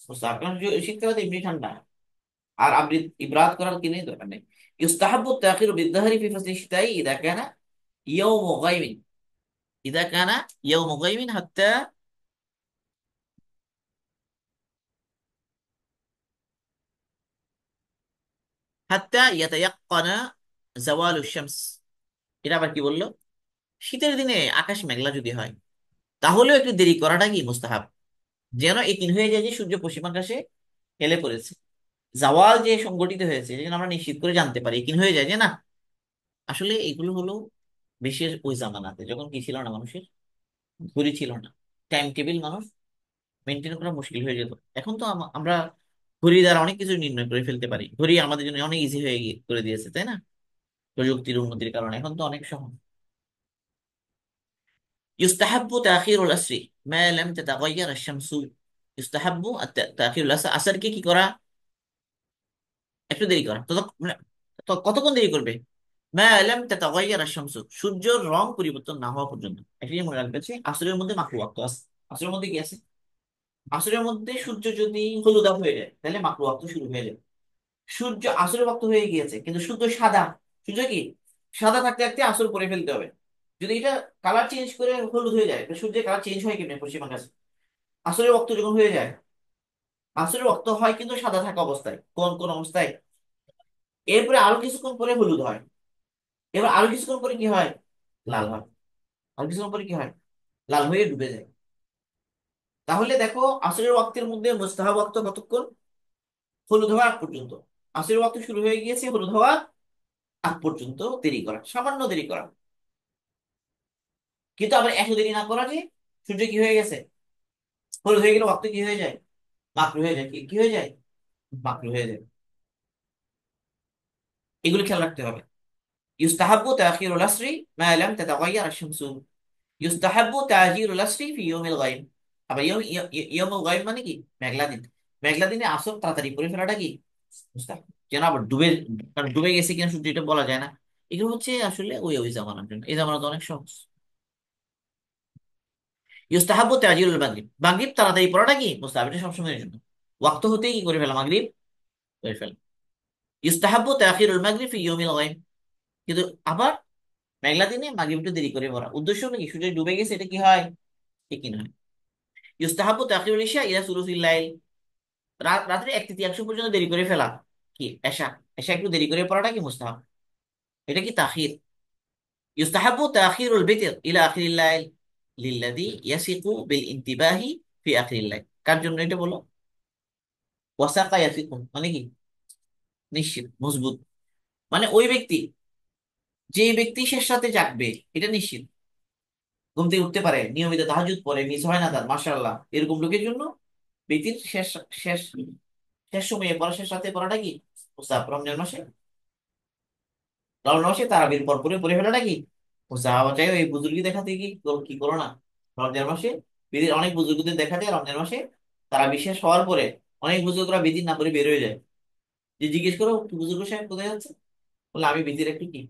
মুস্তাহাব, কারণ শীতকালে তো এমনি ঠান্ডা। আর ইবরাত করার কি নেই, দরকার নেই। ইউস্তাহাব্বু তাখিরু বিয-যুহরি ফি ফাসলি শিতাই ইযা কানা ইয়াউমু গায়মিন, ইযা কানা ইয়াউমু গায়মিন হাত্তা ইয়াতায়াক্কানা জাওয়ালু শামস। এটা আবার কি বললো? শীতের দিনে আকাশ মেঘলা যদি হয়, তাহলেও একটু দেরি করাটা কি? মুস্তাহাব। যেন একিন হয়ে যায় যে সূর্য পশ্চিম আকাশে হেলে পড়েছে, জাওয়াল যে সংগঠিত হয়েছে, যেন আমরা নিশ্চিত করে জানতে পারি, একিন হয়ে যায় যে না। আসলে এগুলো হলো বিশেষ ওই জামানাতে যখন কি ছিল না, মানুষের ঘড়ি ছিল না, টাইম টেবিল মানুষ মেনটেন করা মুশকিল হয়ে যেত। এখন তো আমরা ঘড়ি দ্বারা অনেক কিছু নির্ণয় করে ফেলতে পারি। ঘড়ি আমাদের জন্য অনেক ইজি হয়ে করে দিয়েছে, তাই না? প্রযুক্তির উন্নতির কারণে এখন তো অনেক সহজ। ইউস্তাহাব্বু তাখিরুল আসরি মা লাম তাতাগায়্যার আশ-শামসু। ইউস্তাহাব্বু তাখিরুল আসর, আসরকে কি করা? একটু দেরি করা। মানে তো কতক্ষণ দেরি করবে? মা লাম তাতাগায়্যার আশ-শামসু, সূর্যের রং পরিবর্তন না হওয়া পর্যন্ত। একটা জিনিস মনে রাখবে যে আসরের মধ্যে মাকরু ওয়াক্ত আছে। আসরের মধ্যে কি আছে? আসরের মধ্যে সূর্য যদি হলুদাভ হয়ে যায় তাহলে মাকরু ওয়াক্ত শুরু হয়ে যায়। সূর্য আসরের ওয়াক্ত হয়ে গিয়েছে কিন্তু সূর্য সাদা। সূর্য কি সাদা থাকতে থাকতে আসর পরে ফেলতে হবে। যদি এটা কালার চেঞ্জ করে হলুদ হয়ে যায়, সূর্যের কালার চেঞ্জ হয় কেমনে পশ্চিম আকাশে? আসরের ওয়াক্ত যখন হয়ে যায়, আসরের ওয়াক্ত হয় কিন্তু সাদা থাকা অবস্থায়। কোন কোন অবস্থায়? এরপরে আরো কিছুক্ষণ পরে হলুদ হয়। এবার আরো কিছুক্ষণ পরে কি হয়? লাল হয়। আর কিছুক্ষণ পরে কি হয়? লাল হয়ে ডুবে যায়। তাহলে দেখো, আসরের ওয়াক্তের মধ্যে মুস্তাহাব ওয়াক্ত কতক্ষণ? হলুদ হওয়া আগ পর্যন্ত। আসরের ওয়াক্ত শুরু হয়ে গিয়েছে, হলুদ হওয়া আগ পর্যন্ত দেরি করা, সামান্য দেরি করা। কিন্তু আবার এত দেরি না করা যে সূর্য কি হয়ে গেছে, হলুদ হয়ে গেলে ওয়াক্ত কি হয়ে যায়? মাকরু হয়ে যায়। কি কি হয়ে যায়? মাকরু হয়ে যায়। এগুলো খেয়াল রাখতে হবে। ইউস্তাহাব্বু তাখিরুল আসরি মা লাম তাতাগায়্যার আশ-শামসু। ইউস্তাহাব্বু তাজিলুল আসরি ফি ইয়াউমিল গায়ম। আবার ইয়াউমুল গায়ম মানে কি? মেঘলা দিন। মেঘলা দিনে আসর তাড়াতাড়ি করে ফেলাটা কি মুস্তাহাব। যেন আবার ডুবে, কারণ ডুবে গেছে কিনা সূর্য এটা বলা যায় না। এগুলো হচ্ছে আসলে ওই ওই জামানার জন্য, এই জামানা তো অনেক সহজ। ইউস্তাহাব্বু তাজিলুল মাগরিব, মাগরিব তাড়াতাড়ি পড়াটা কি মুস্তাহাব, এটা সবসময়ের জন্য। ওয়াক্ত হতেই কি করে ফেলা মাগরিব করে ফেলা। ইউস্তাহাব্বু তাখিরুল মাগরিব ফি ইয়াউমিল গায়ম। কিন্তু আবার মেঘলা দিনে মাগরিব একটু দেরি করে পড়া, উদ্দেশ্য নাকি সূর্য ডুবে গেছে এটা কি হয়? ঠিকই নয়। ইউস্তাহাব্বু তাখিরুল ইশা ইলা সুলুসিল লাইল। রাত্রে এক তৃতীয়াংশ পর্যন্ত দেরি করে ফেলা কি এশা। এশা একটু দেরি করে পড়াটা কি মুস্তাহাব, এটা কি তাখির। ইউস্তাহাব্বু তাখিরুল বিতর ইলা আখিরিল লাইল লিল্লাযী ইয়াসিকু বিল ইনতিবাহি ফি আখিরিল লাইল। কার জন্য এটা বলো? ওয়াসাকা ইয়াসিকু মানে কি? নিশ্চিত, মজবুত। মানে ওই ব্যক্তি, যে ব্যক্তি শেষ রাতে জাগবে, এটা নিশ্চিত। ঘুম থেকে উঠতে পারে, নিয়মিত তাহাজ্জুদ পড়ে, মিস হয় না তার, মাশাআল্লাহ, এরকম লোকের জন্য ব্যক্তির শেষ শেষ শেষ সময়ে পড়া, শেষ রাতে পড়াটা কি মুস্তাহাব। রমজান মাসে, রমজান মাসে তারাবির পর পরে পড়ে ফেলাটা কি মুস্তাহাব। চাই এই বুজুর্গি দেখাতে কি কি করো না রমজান মাসে। বিদির অনেক বুজুর্গদের দেখা যায় রমজান মাসে তারা বিশেষ হওয়ার পরে অনেক বুজুর্গরা বিদির না করে বের হয়ে যায়। যে জিজ্ঞেস করো কি বুজুর্গ সাহেব কোথায় যাচ্ছে, বলে আমি বিদির একটু কি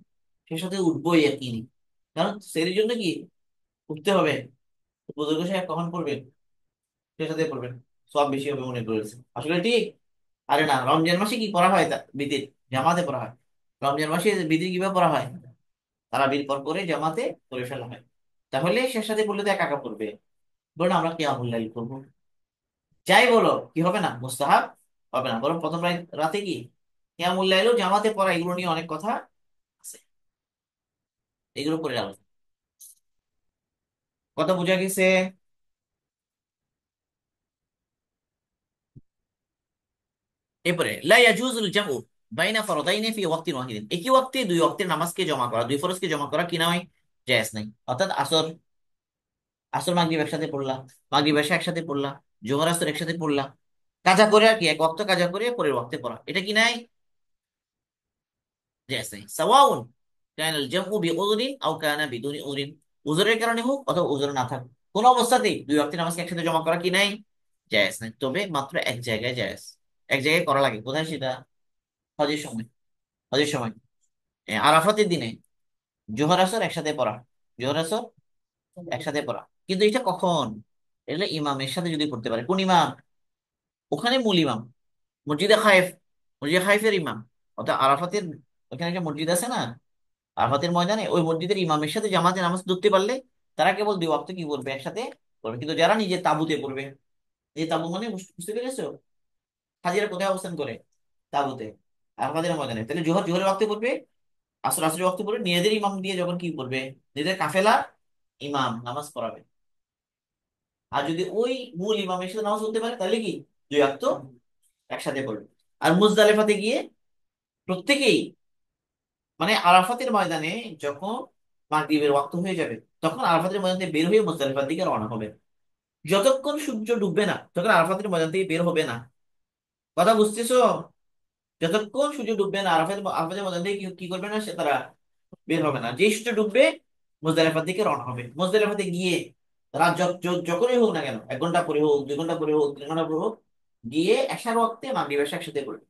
সে সাথে উঠবোই আর কি। কারণ সেই জন্য কি উঠতে হবে। বুজুর্গ সাহেব কখন পড়বেন? সে সাথে পড়বেন, সব বেশি হবে মনে করেছে আসলে ঠিক। আরে না, রমজান মাসে কি করা হয় তা বিদির জামাতে পড়া হয়। রমজান মাসে বিদির কিভাবে পড়া হয়? তারাবির পর করে জামাতে করে ফেলা হয়। তাহলে শেষ সাথে পড়লে তো একা একা পড়বে, বরং আমরা কিয়ামুল লাইল করবো। যাই বলো কি হবে না মুস্তাহাব হবে না, বরং প্রথম রাতে কি কিয়ামুল লাইলও জামাতে পড়া, এগুলো নিয়ে অনেক কথা আছে। এগুলো পড়ে আলোচনা, কথা বোঝা গেছে? এরপরে লা ইয়াজুজুল জামউ বাইনা ফরদাইনি ফি ওয়াক্তিন ওয়াহিদিন। একই ওয়াক্তে দুই ওয়াক্তের নামাজকে জমা করা, দুই ফরজকে জমা করা কি নয়? জায়েজ নাই। অর্থাৎ আসর, আসর মাগরিব একসাথে পড়লা, মাগরিব এশা একসাথে পড়লা, জোহর আসর একসাথে পড়লা, কাজা করে আর কি, এক ওয়াক্ত কাজা করে পরের ওয়াক্তে পড়া, এটা কি নাই? জায়েজ নাই। সাওয়াউন কানা আল জামউ বিউযরিন আও কানা বিদুনি উযরিন। উযরের কারণে হোক অথবা উযর না থাক, কোন অবস্থাতেই দুই ওয়াক্তের নামাজকে একসাথে জমা করা কি নাই? জায়েজ নাই। তবে মাত্র এক জায়গায় জায়েজ, এক জায়গায় করা লাগে। কোথায় সেটা? হজের সময়। হজের সময় আরাফাতের দিনে জোহর আসর একসাথে পড়া, জোহর আসর একসাথে পড়া। কিন্তু এটা কখন? এটা ইমামের সাথে যদি পড়তে পারে। কোন ইমাম? ওখানে মূল ইমাম, মসজিদে খায়েফ, মসজিদে খায়েফের ইমাম। অর্থাৎ আরাফাতের ওখানে একটা মসজিদ আছে না, আরাফাতের ময়দানে, ওই মসজিদের ইমামের সাথে জামাতে নামাজ ধরতে পারলে তারা কেবল দুই ওয়াক্ত কি করবে একসাথে করবে। কিন্তু যারা নিজে তাঁবুতে পড়বে, এই তাঁবু মানে বুঝতে পেরেছো? হাজিরা কোথায় অবস্থান করে? তাঁবুতে, আরাফাতের ময়দানে। তাহলে জোহর জোহরের ওয়াক্তে পড়বে, আসর আসরের ওয়াক্তে পড়বে, নিজেদের ইমাম দিয়ে যখন কি করবে, নিজেদের কাফেলা ইমাম নামাজ পড়াবে। আর যদি ওই মূল ইমামের সাথে নামাজ পড়তে পারে তাহলে কি দুই ওয়াক্ত একসাথে পড়বে। আর মুজদালিফাতে গিয়ে প্রত্যেকেই, মানে আরাফাতের ময়দানে যখন মাগরিবের ওয়াক্ত হয়ে যাবে তখন আরাফাতের ময়দান থেকে বের হয়ে মুজদালিফার দিকে রওনা হবে। যতক্ষণ সূর্য ডুববে না, যখন আরাফাতের ময়দান থেকে বের হবে না, কথা বুঝতেছো? যতক্ষণ সূর্য ডুববে না, আরাফাতের ময়দান থেকে কি কি করবে না সে তারা বের হবে না। যেই সূর্য ডুববে মুজদালিফার দিকে রওনা হবে। মুজদালিফাতে গিয়ে রাত যখনই হোক না কেন, 1 ঘন্টা পরে হোক, 2 ঘন্টা পরে হোক, 3 ঘন্টা পরে হোক, গিয়ে এশার ওয়াক্তে মাগরিব এশা একসাথে করবে।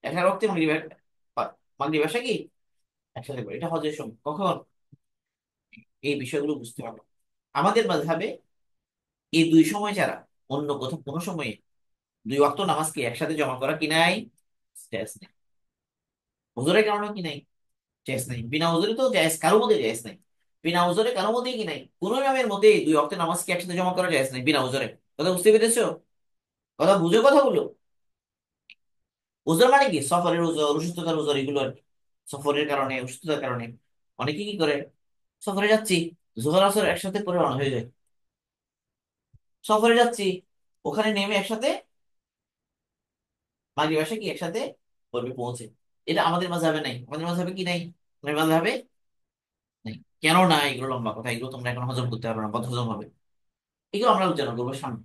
এশার ওয়াক্তে মাগরিব এশা কি একসাথে করে। এটা হজের সময় কখন, এই বিষয়গুলো বুঝতে হবে। আমাদের মাযহাবে এই দুই সময় ছাড়া অন্য কোথাও কোনো সময়ে দুই ওয়াক্ত নামাজকে একসাথে জমা করা কি নাই, জায়েজ নেই। হুজুরের কারণে কি নাই, জায়েজ নাই। বিনা হুজুরে তো জায়েজ, কারো মধ্যে জায়েজ নাই। বিনা হুজুরে কারো মধ্যেই কি নাই, কোন ইমামের মধ্যে দুই ওয়াক্তের নামাজকে একসাথে জমা করা জায়েজ নাই বিনা হুজুরে। কথা বুঝতে পেরেছো? কথা বুঝে কথা বলো। উজর মানে কি, সফরের উজর, অসুস্থতার উজর, এগুলো আর কি। সফরের কারণে, অসুস্থতার কারণে অনেকে কি করে, সফরে যাচ্ছি, জোহর আসর একসাথে করে রওনা হয়ে যায়। সফরে যাচ্ছি, ওখানে নেমে একসাথে মাগরিব এশা কি একসাথে পড়বে পৌঁছে। এটা আমাদের মাঝহাবে নাই। আমাদের মাঝহাবে কি নাই, আমাদের মাঝহাবে নাই। কেন না, এগুলো লম্বা কথা, এগুলো তোমরা এখন হজম করতে পারবে না, বদ হজম হবে। এগুলো আমরা আলোচনা করবো সামনে,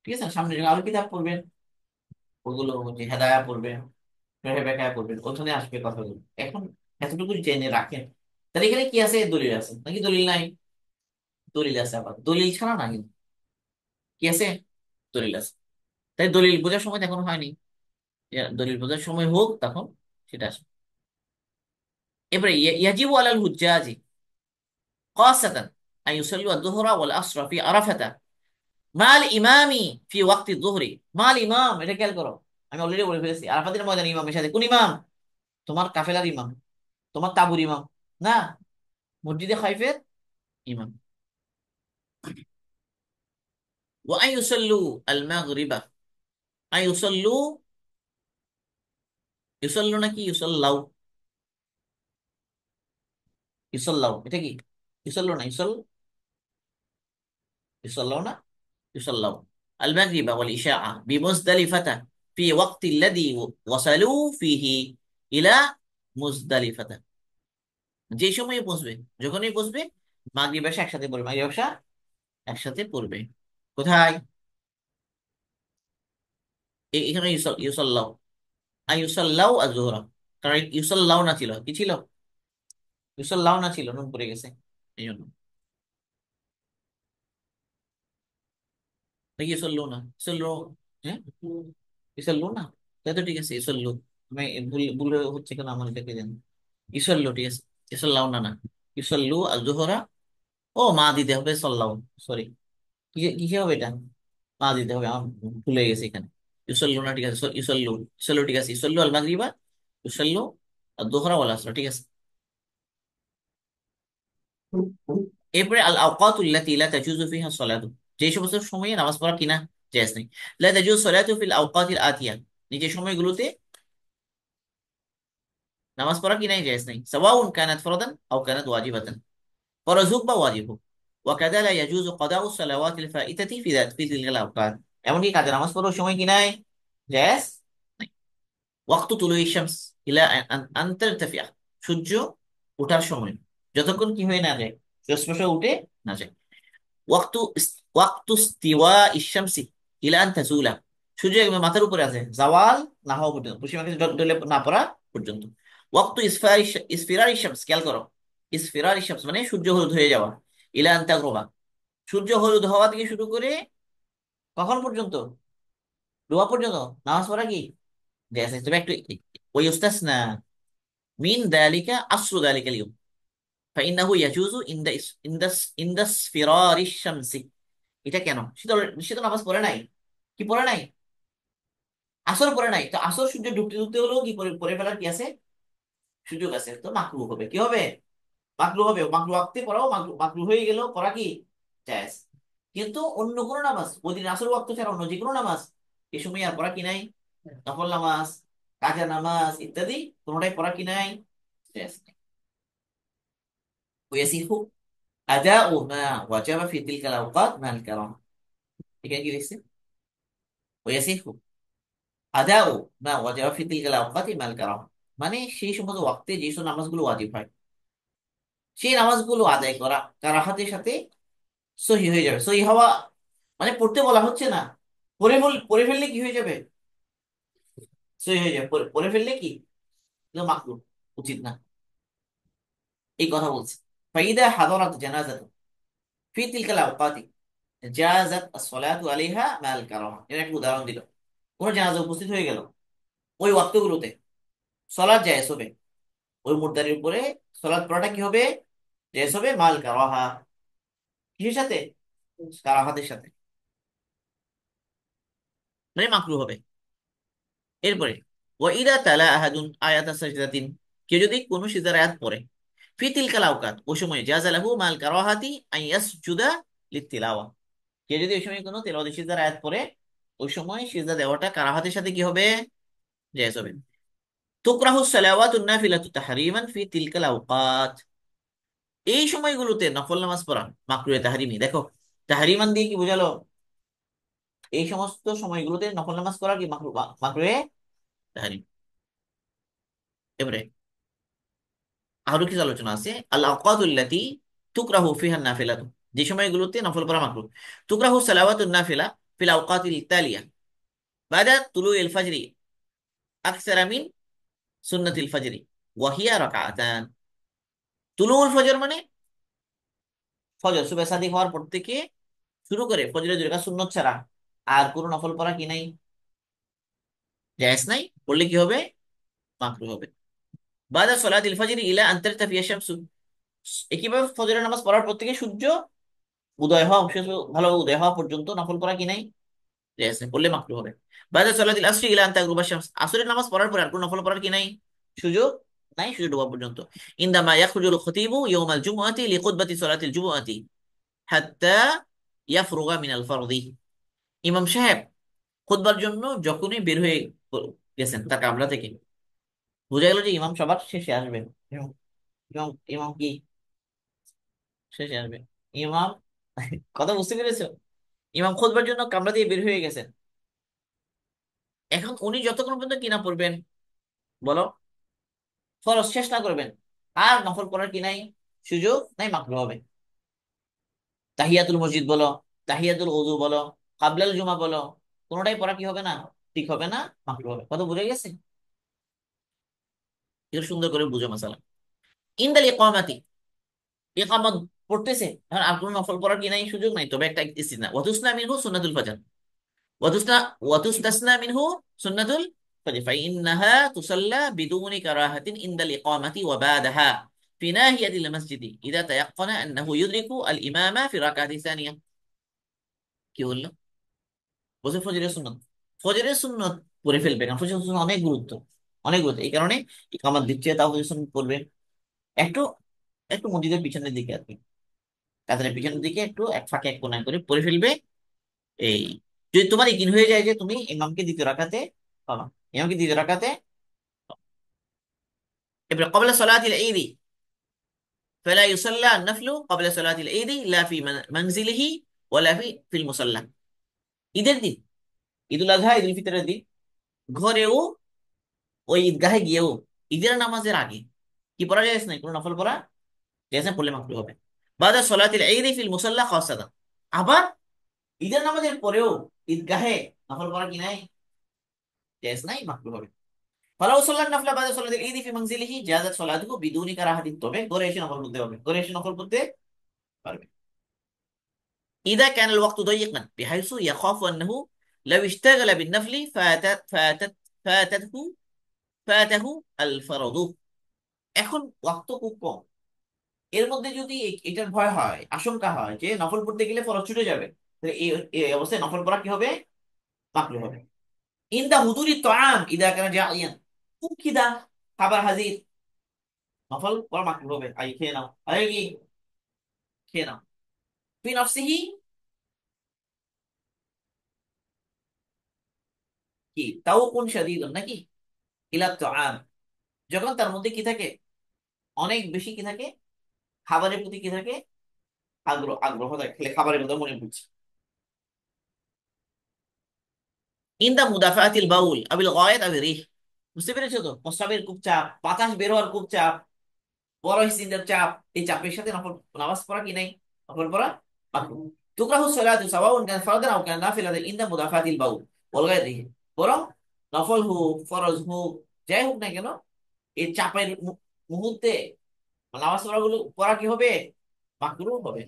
ঠিক আছে? সামনে যখন আরো কিতাব পড়বেন, ওগুলো যে হেদায়া পড়বেন, বেকায়া পড়বেন, ওখানে আসবে কথাগুলো। এখন এতটুকু জেনে রাখেন। তাহলে এখানে কি আছে, দলিল আছে নাকি দলিল নাই? দলিল আছে, আবার দলিল ছাড়া না কিন্তু কি আছে, দলিল আছে। তাই দলিল বোঝার সময় তো এখনো হয়নি। দলিল বোঝার সময় হোক তখন সেটা আসবে। এবারে ইয়াজিবু আলাল হুজ্জাজি খাসাতান আন ইউসাল্লু আয-যুহরা ওয়াল আসরা ফি আরাফাতা মাল ইমামি ফি ওয়াক্তি যুহরি। মাল ইমাম, এটা খেয়াল করো। আমি অলরেডি বলে ফেলেছি, আরাফাতের ময়দানে ইমামের সাথে কোন ইমাম? তোমার কাফেলার ইমাম, তোমার তাবুর ইমাম না, মসজিদে খাইফের ইমাম। ওয়া আন ইউসাল্লু আল মাগরিবা, আন ইউসাল্লু, ইউসাল্লু নাকি ইউসাল্লাউ? ইউসাল্লাউ এটা কি? ইউসাল্লু না ইউসাল্লাউ না ইউসাল্লাউ। আল মাগরিবা ওয়াল ইশাআ বিমুজদালিফাতা ফি ওয়াক্তি আল্লাযী ওয়াসালু ফিহি ইলা মুজদালিফাতা। যে সময় পৌঁছবে, যখনই পৌঁছবে মাগরিব এশা একসাথে পড়বে, মাগরিব এশা একসাথে পড়বে। কোথায়? এখানে ইউসাল্লাউ, ইউসাল্লাউ আয-যুহরা। কারণ ইউসাল্লাউ না ছিল, কি ছিল? ইউসাল্লাউ না ছিল, নুন পড়ে গেছে এই জন্য। নাকি ইউসাল্লু না, ইউসাল্লু, হ্যাঁ ইউসাল্লু না, তাই তো ঠিক আছে ইউসাল্লু। আমি ভুল ভুল হচ্ছে কেন আমার, এটাকে জানি। ইউসাল্লু ঠিক আছে, ইউসাল্লাউ না না, ইউসাল্লু আয-যুহরা। ও মা দিতে হবে সাল্লাউ, সরি। কিসে হবে এটা, মা দিতে হবে, আমার ভুলে গেছে এখানে। ইউসাল্লু না ঠিক আছে, ইউসাল্লু, ইউসাল্লু ঠিক আছে, ইউসাল্লু আল মাগরিবা, ইউসাল্লু আয-যুহরা ওয়াল আসরা, ঠিক আছে। এরপরে আল আওকাতুল্লাতী লা তাজুযু ফিহা সালাতু, যে সমস্ত সময়ে নামাজ পড়া কিনা জায়েজ নেই। লা তাজুযু সালাতু ফিল আওকাতিল আতিয়া, নিচে সময়গুলোতে নামাজ পড়া কিনাই জায়েজ নেই। সাওয়াউন কানাত ফরদান আও কানাত ওয়াজিবাতান, ফরজ হোক বা ওয়াজিব হোক। ওয়া কাযা লা ইয়াজুযু কাদাউ সালাওয়াতিল ফাইতাতি ফি তিলকাল আওকাত, এমনকি কাজে নামাজ পড়ার সময় কিনাই জায়েজ নাই। ওয়াক্তু তুলুই শামস ইলা আন তারতাফিয়া, সূর্য ওঠার সময়, যতক্ষণ কি হয়ে না যায়, স্পষ্ট উঠে না যায়। ওয়াক্তু ওয়াক্তু ইস্তিওয়া ইশ-শামসি ইলা আন তাজুলা, সূর্য একদম মাথার উপরে আছে, জাওয়াল না হওয়া পর্যন্ত, পশ্চিম আকাশে ঢলে না পড়া পর্যন্ত। ওয়াক্তু ইসফিরার ইশ-শামস, খেয়াল করো, ইসফিরার ইশ-শামস মানে সূর্য হলুদ হয়ে যাওয়া, ইলা আন তাগরুবা, সূর্য হলুদ হওয়া থেকে শুরু করে কখন পর্যন্ত, ডোবা পর্যন্ত নামাজ পড়া কি জায়েজ আছে। তবে একটু ওই ইস্তাসনা মিন যালিকা আসরু যালিকা আল-ইয়উম ফাইন্নাহু ইয়াজুজু ইনদা ইসফিরার ইশ-শামসি। এটা কেন, সে তো নামাজ পড়ে নাই, কি পড়ে নাই, আসর পড়ে নাই, তো আসর সূর্য ডুবতে ডুবতে হলেও কি পড়ে ফেলার কি আছে, সুযোগ আছে, তো মাকরু হবে, কি হবে, মাকরু হবে। মাকরু ওয়াক্তে পড়াও মাকরু, মাকরু হয়ে গেল পড়া কি জায়েজ। কিন্তু অন্য কোনো নামাজ, ওই দিন আসর ওয়াক্ত ছাড়া অন্য যে কোনো নামাজ এই সময় আর পড়া কি নাই, নফল নামাজ, কাজা নামাজ ইত্যাদি কোনোটাই পড়া কি নাই, জায়েজ নাই। ওয়াসিহু আদাউ মা ওয়াজাবা ফি তিলকাল আওকাত মাল কারাম, এখানে কি লিখছে, ওয়াসিহু আদাউ মা ওয়াজিবা ফি তিলকাল আওকাতি মাল কারাম, মানে সেই সমস্ত ওয়াক্তে যে সব নামাজগুলো ওয়াজিব হয় সেই নামাজগুলো আদায় করা কারাহাতের সাথে সহি হয়ে যাবে। সহি হওয়া মানে পড়তে বলা হচ্ছে না, পড়ে ফেললে কি হয়ে যাবে, সই হয়ে যাবে, পড়ে ফেললে কি মাকরু, উচিত না, এই কথা বলছে। ফাইদা হাদারাত জানাজাতু ফি তিলকাল আওকাতি জাযাত as-সালাতু আলাইহা মা'আল কারাহা। এর একটা উদাহরণ দিল, কোন জানাজা উপস্থিত হয়ে গেল ওই ওয়াক্তগুলোতে, সালাত জায়েজ হবে, ওই মুর্দারির উপরে সালাত পড়াটা কি হবে, জায়েজ হবে, মাল কারাহা, কিসের সাথে, কারাহাতের সাথে, মানে মাকরু হবে। এরপরে ওয়া ইদা তালা আহাদুন আয়াতা সাজদাতিন, কেউ যদি কোন সিজদার আয়াত পড়ে, ফি তিলকাল আওকাত, ওই সময় জাযা লাহু মাল কারাহাতি আন ইয়াসজুদা লিতিলাওয়া, কেউ যদি ওই সময় কোনো তেলাওয়াতি সিজদার আয়াত পড়ে, ওই সময় সিজদা দেওয়াটা কারাহাতের সাথে কি হবে, জায়েজ হবে। তুকরাহু সালাওয়াতুন নাফিলাতু তাহরিমান ফি তিলকাল আওকাত, এই সময়গুলোতে নফল নামাজ পড়া মাকরুহে তাহরিমি। দেখো তাহরিমান দিয়ে কি বোঝালো, এই সমস্ত সময়গুলোতে নফল নামাজ করা কি মাকরুহে তাহরিম। এবারে আরো কিছু আলোচনা আছে, আল আওকাতুল্লাতি তুকরাহু ফিহা নাফিলাতু, যে সময়গুলোতে নফল পড়া মাকরুহ। তুকরাহু সালাওয়াতুন নাফিলা ফিল আওকাতিল তালিয়া বাদা তুলুইল ফাজরি আকসারা মিন সুন্নাতিল ফাজরি ওয়া হিয়া রাকাতান। তুলুল ফজর মানে ফজর, সুবহ সাদিক হওয়ার পর থেকে শুরু করে ফজরের 2 রাকাত সুন্নত ছাড়া আর কোনো নফল পড়া কি নাই, জায়েজ নাই, পড়লে কি হবে, মাকরুহ হবে। বাদা সলাতিল ফাজরি ইলা আন তারতাফিয়া শামসু, একইভাবে ফজরের নামাজ পড়ার পর থেকে সূর্য উদয় হওয়া, সূর্য ভালোভাবে উদয় হওয়া পর্যন্ত নফল পড়া কি নাই, জায়েজ নাই, পড়লে মাকরুহ হবে। বাদা সলাতিল আসরি ইলা আন তাগরুবা শামস, আসরের নামাজ পড়ার পর আর কোনো নফল পড়ার কি নাই, সুযোগ নাই, সূর্য ডোবা পর্যন্ত। ইনদামা ইয়াখরুজুল খতিবু ইয়াউমাল জুমআতি লিখুতবাতি সলাতিল জুমআতি হাত্তা ইয়াফরুগা মিনাল ফারদি, ইমাম সাহেব খুতবার জন্য যখনই বের হয়ে গেছেন তার কামরা থেকে, বোঝা গেল যে ইমাম সবার শেষে আসবেন। ইমাম ইমাম ইমাম কি শেষে আসবে, ইমাম কথা বুঝতে পেরেছো, ইমাম খুতবার জন্য কামরা দিয়ে বের হয়ে গেছেন, এখন উনি যতক্ষণ পর্যন্ত কিনা পড়বেন, বলো, ফরজ শেষ না করবেন, আর নফল পড়ার কি নাই, সুযোগ নাই, মাকরুহ হবে। তাহিয়াতুল মসজিদ বলো, তাহিয়াতুল ওযু বলো, কাবলাল জুমা বলো, কোনোটাই পড়া কি হবে না, ঠিক হবে না, মাকরুহ হবে। কথা বুঝে গেছে, এটা সুন্দর করে বুঝো মাসালা। ইনদাল ইকামাতি, ইকামত পড়তেছে, এখন আর কোনো নফল পড়ার কি নাই, সুযোগ নাই, তবে একটা ইস্তিসনা, ওয়াতুসনা মিনহু সুন্নাতুল ফাজর, ওয়াতুসনা ওয়াতুস্তাসনা মিনহু সুন্নাতুল ফাজর ফাইন্নাহা তুসাল্লা বিদুনি কারাহাতিন ইনদাল ইকামাতি ওয়া বাদাহা في ناحية المسجد إذا تيقن أنه يدرك الإمام في ركعة ثانية। কি বললো, বলছে ফজরের সুন্নত, ফজরের সুন্নত পড়ে ফেলবে, কারণ ফজরের সুন্নত অনেক গুরুত্ব, অনেক গুরুত্ব, এই কারণে ইকামত দিচ্ছে তাও ফজরের সুন্নত পড়বে। একটু একটু মসজিদের পিছনের দিকে আর কি, কাতারের পিছনের দিকে একটু এক ফাঁকে এক কোণায় করে পড়ে ফেলবে। এই যদি তোমার ইকিন হয়ে যায় যে তুমি ইমামকে দ্বিতীয় রাকাতে পাবা, ইমামকে দ্বিতীয় রাকাতে, এবারে ক্বাবলা সালাতিল ঈদ ফালা ইউসাল্লা আন-নাফলু ক্বাবলা সালাতিল ঈদ লা ফি মানজিলিহি ওয়ালা ফিল মুসাল্লা। ঈদের দিন, ঈদুল আযহা ঈদুল ফিতরের দিন, ঘরেও ওই ঈদগাহে গিয়েও ঈদের নামাজের আগে কি পড়া যায় না, কোনো নফল পড়া যায় না, পড়লে মাকরুহ হবে। বাদা সালাতিল ঈদ ফিল মুসাল্লা খাসাতান, আবার ঈদের নামাজের পরেও ঈদগাহে নফল পড়া কি নাই, জায়েজ নাই, মাকরুহ হবে। ফালাউ সাল্লান নাফলা বাদা সালাতিল ঈদ ফি মানজিলিহি জাযাত সালাতুহু বিদুনি কারাহাতিন, তবে ঘরে এসে নফল পড়তে হবে, ঘরে এসে নফল পড়তে পারবে। ইদা কান আল ওয়াক্তু দায়িকান বিহাইসু ইয়াখাফু আন্নাহু লাউ ইশতাগালা বিন নাফলি ফাতাতহু ফাতাহু আল ফারদু, এখন ওয়াক্ত খুব কম, এর মধ্যে যদি এটার ভয় হয়, আশঙ্কা হয় যে নফল পড়তে গেলে ফরজ ছুটে যাবে, তাহলে এই অবস্থায় নফল পড়া কি হবে, মাকরুহ হবে। ইনদা হুদুরি তাআম ইদা কানা জাইয়ান, খুব খিদা, খাবার হাজির, নফল পড়া মাকরুহ হবে, আই খেয়ে নাও, আই কি খেয়ে নাও। ফি নফসিহি কি তাও কোন শাদীদুন নাকি, ইলা তাআম, যখন তার মধ্যে কি থাকে, অনেক বেশি কি থাকে, খাবারের প্রতি কি থাকে, আগ্রহ, আগ্রহ থাকে, খেলে খাবারের কথা মনে পড়ছে। ইনদা মুদাফাতিল বাউল আবিল গায়াত আবির রিহ, বুঝতে পেরেছো তো, প্রস্রাবের খুব চাপ, বাতাস বের হওয়ার খুব চাপ, বড় হিসিনের চাপ, এই চাপের সাথে নফল নামাজ পড়া কি নাই, নফল পড়া মাকরুহ। তুকরাহু সালাতু সাওয়াউন কান ফারদান আও কান নাফিলাতান ইনদা মুদাফাতিল বাউল ওয়াল গায়রিহি, বরং নফল হোক ফরজ হোক যাই হোক না কেন, এই চাপের মুহূর্তে নামাজ পড়াগুলো পড়া কি হবে? মাকরুহ হবে।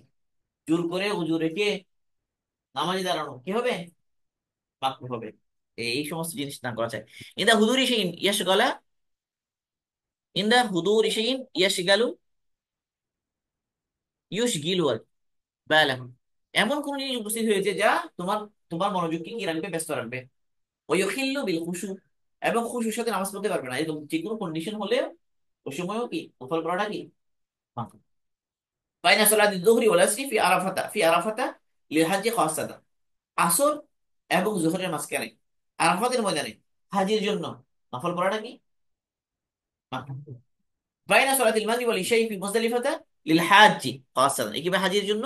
জোর করে উজু রেখে নামাজে দাঁড়ানো কি হবে? মাকরুহ হবে। এই সমস্ত জিনিস না করা যায়। ইন্দা হুদুরি শাইইন ইয়াশগালা, ইন্দা হুদুরি শাইইন ইয়াশগালু ইউশগিলু বালাহু, এমন কোন জিনিস উপস্থিত হয়েছে যা তোমার তোমার মনোযোগকে কি রাখবে? ব্যস্ত রাখবে। ওয়াইখিল্লু বিল খুশু, এবং খুশুর সাথে নামাজ পড়তে পারবে না, এরকম যে কোনো কন্ডিশন হলে ওই সময়ও কি নফল পড়াটা কি মাকরুহ। বাইনা সালাতি যুহরি ওয়াল আসরি ফি আরাফাতা লিল হাজ্জি খাসাতান, আসর এবং জোহরের মাঝখানে আরাফাতের ময়দানে হাজির জন্য নফল পড়াটা কি মাকরুহ। বাইনা সালাতিল মাগরিব ওয়াল ইশাই ফি মুজদালিফাতা লিল হাজ্জি খাসাতান, এই কি হাজির জন্য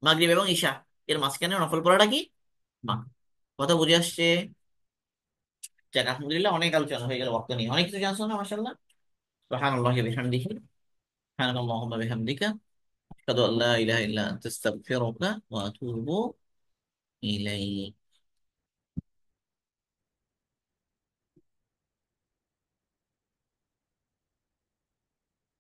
মাগরিব এবং ঈশা এর মাঝখানে নফল পড়াটা কি মাকরুহ। কথা বুঝে আসছে? যাক, আলহামদুলিল্লাহ, অনেক আলোচনা হয়ে গেল ওয়াক্ত নিয়ে, অনেক কিছু জানছো না মাশাআল্লাহ। সুবহানাল্লাহি ওয়া বিহামদিহি, সুবহানাল্লাহুম্মা বিহামদিকা, আশহাদু আল্লা ইলাহা ইল্লা আনতা আস্তাগফিরুকা ওয়া আতুবু ইলাইক।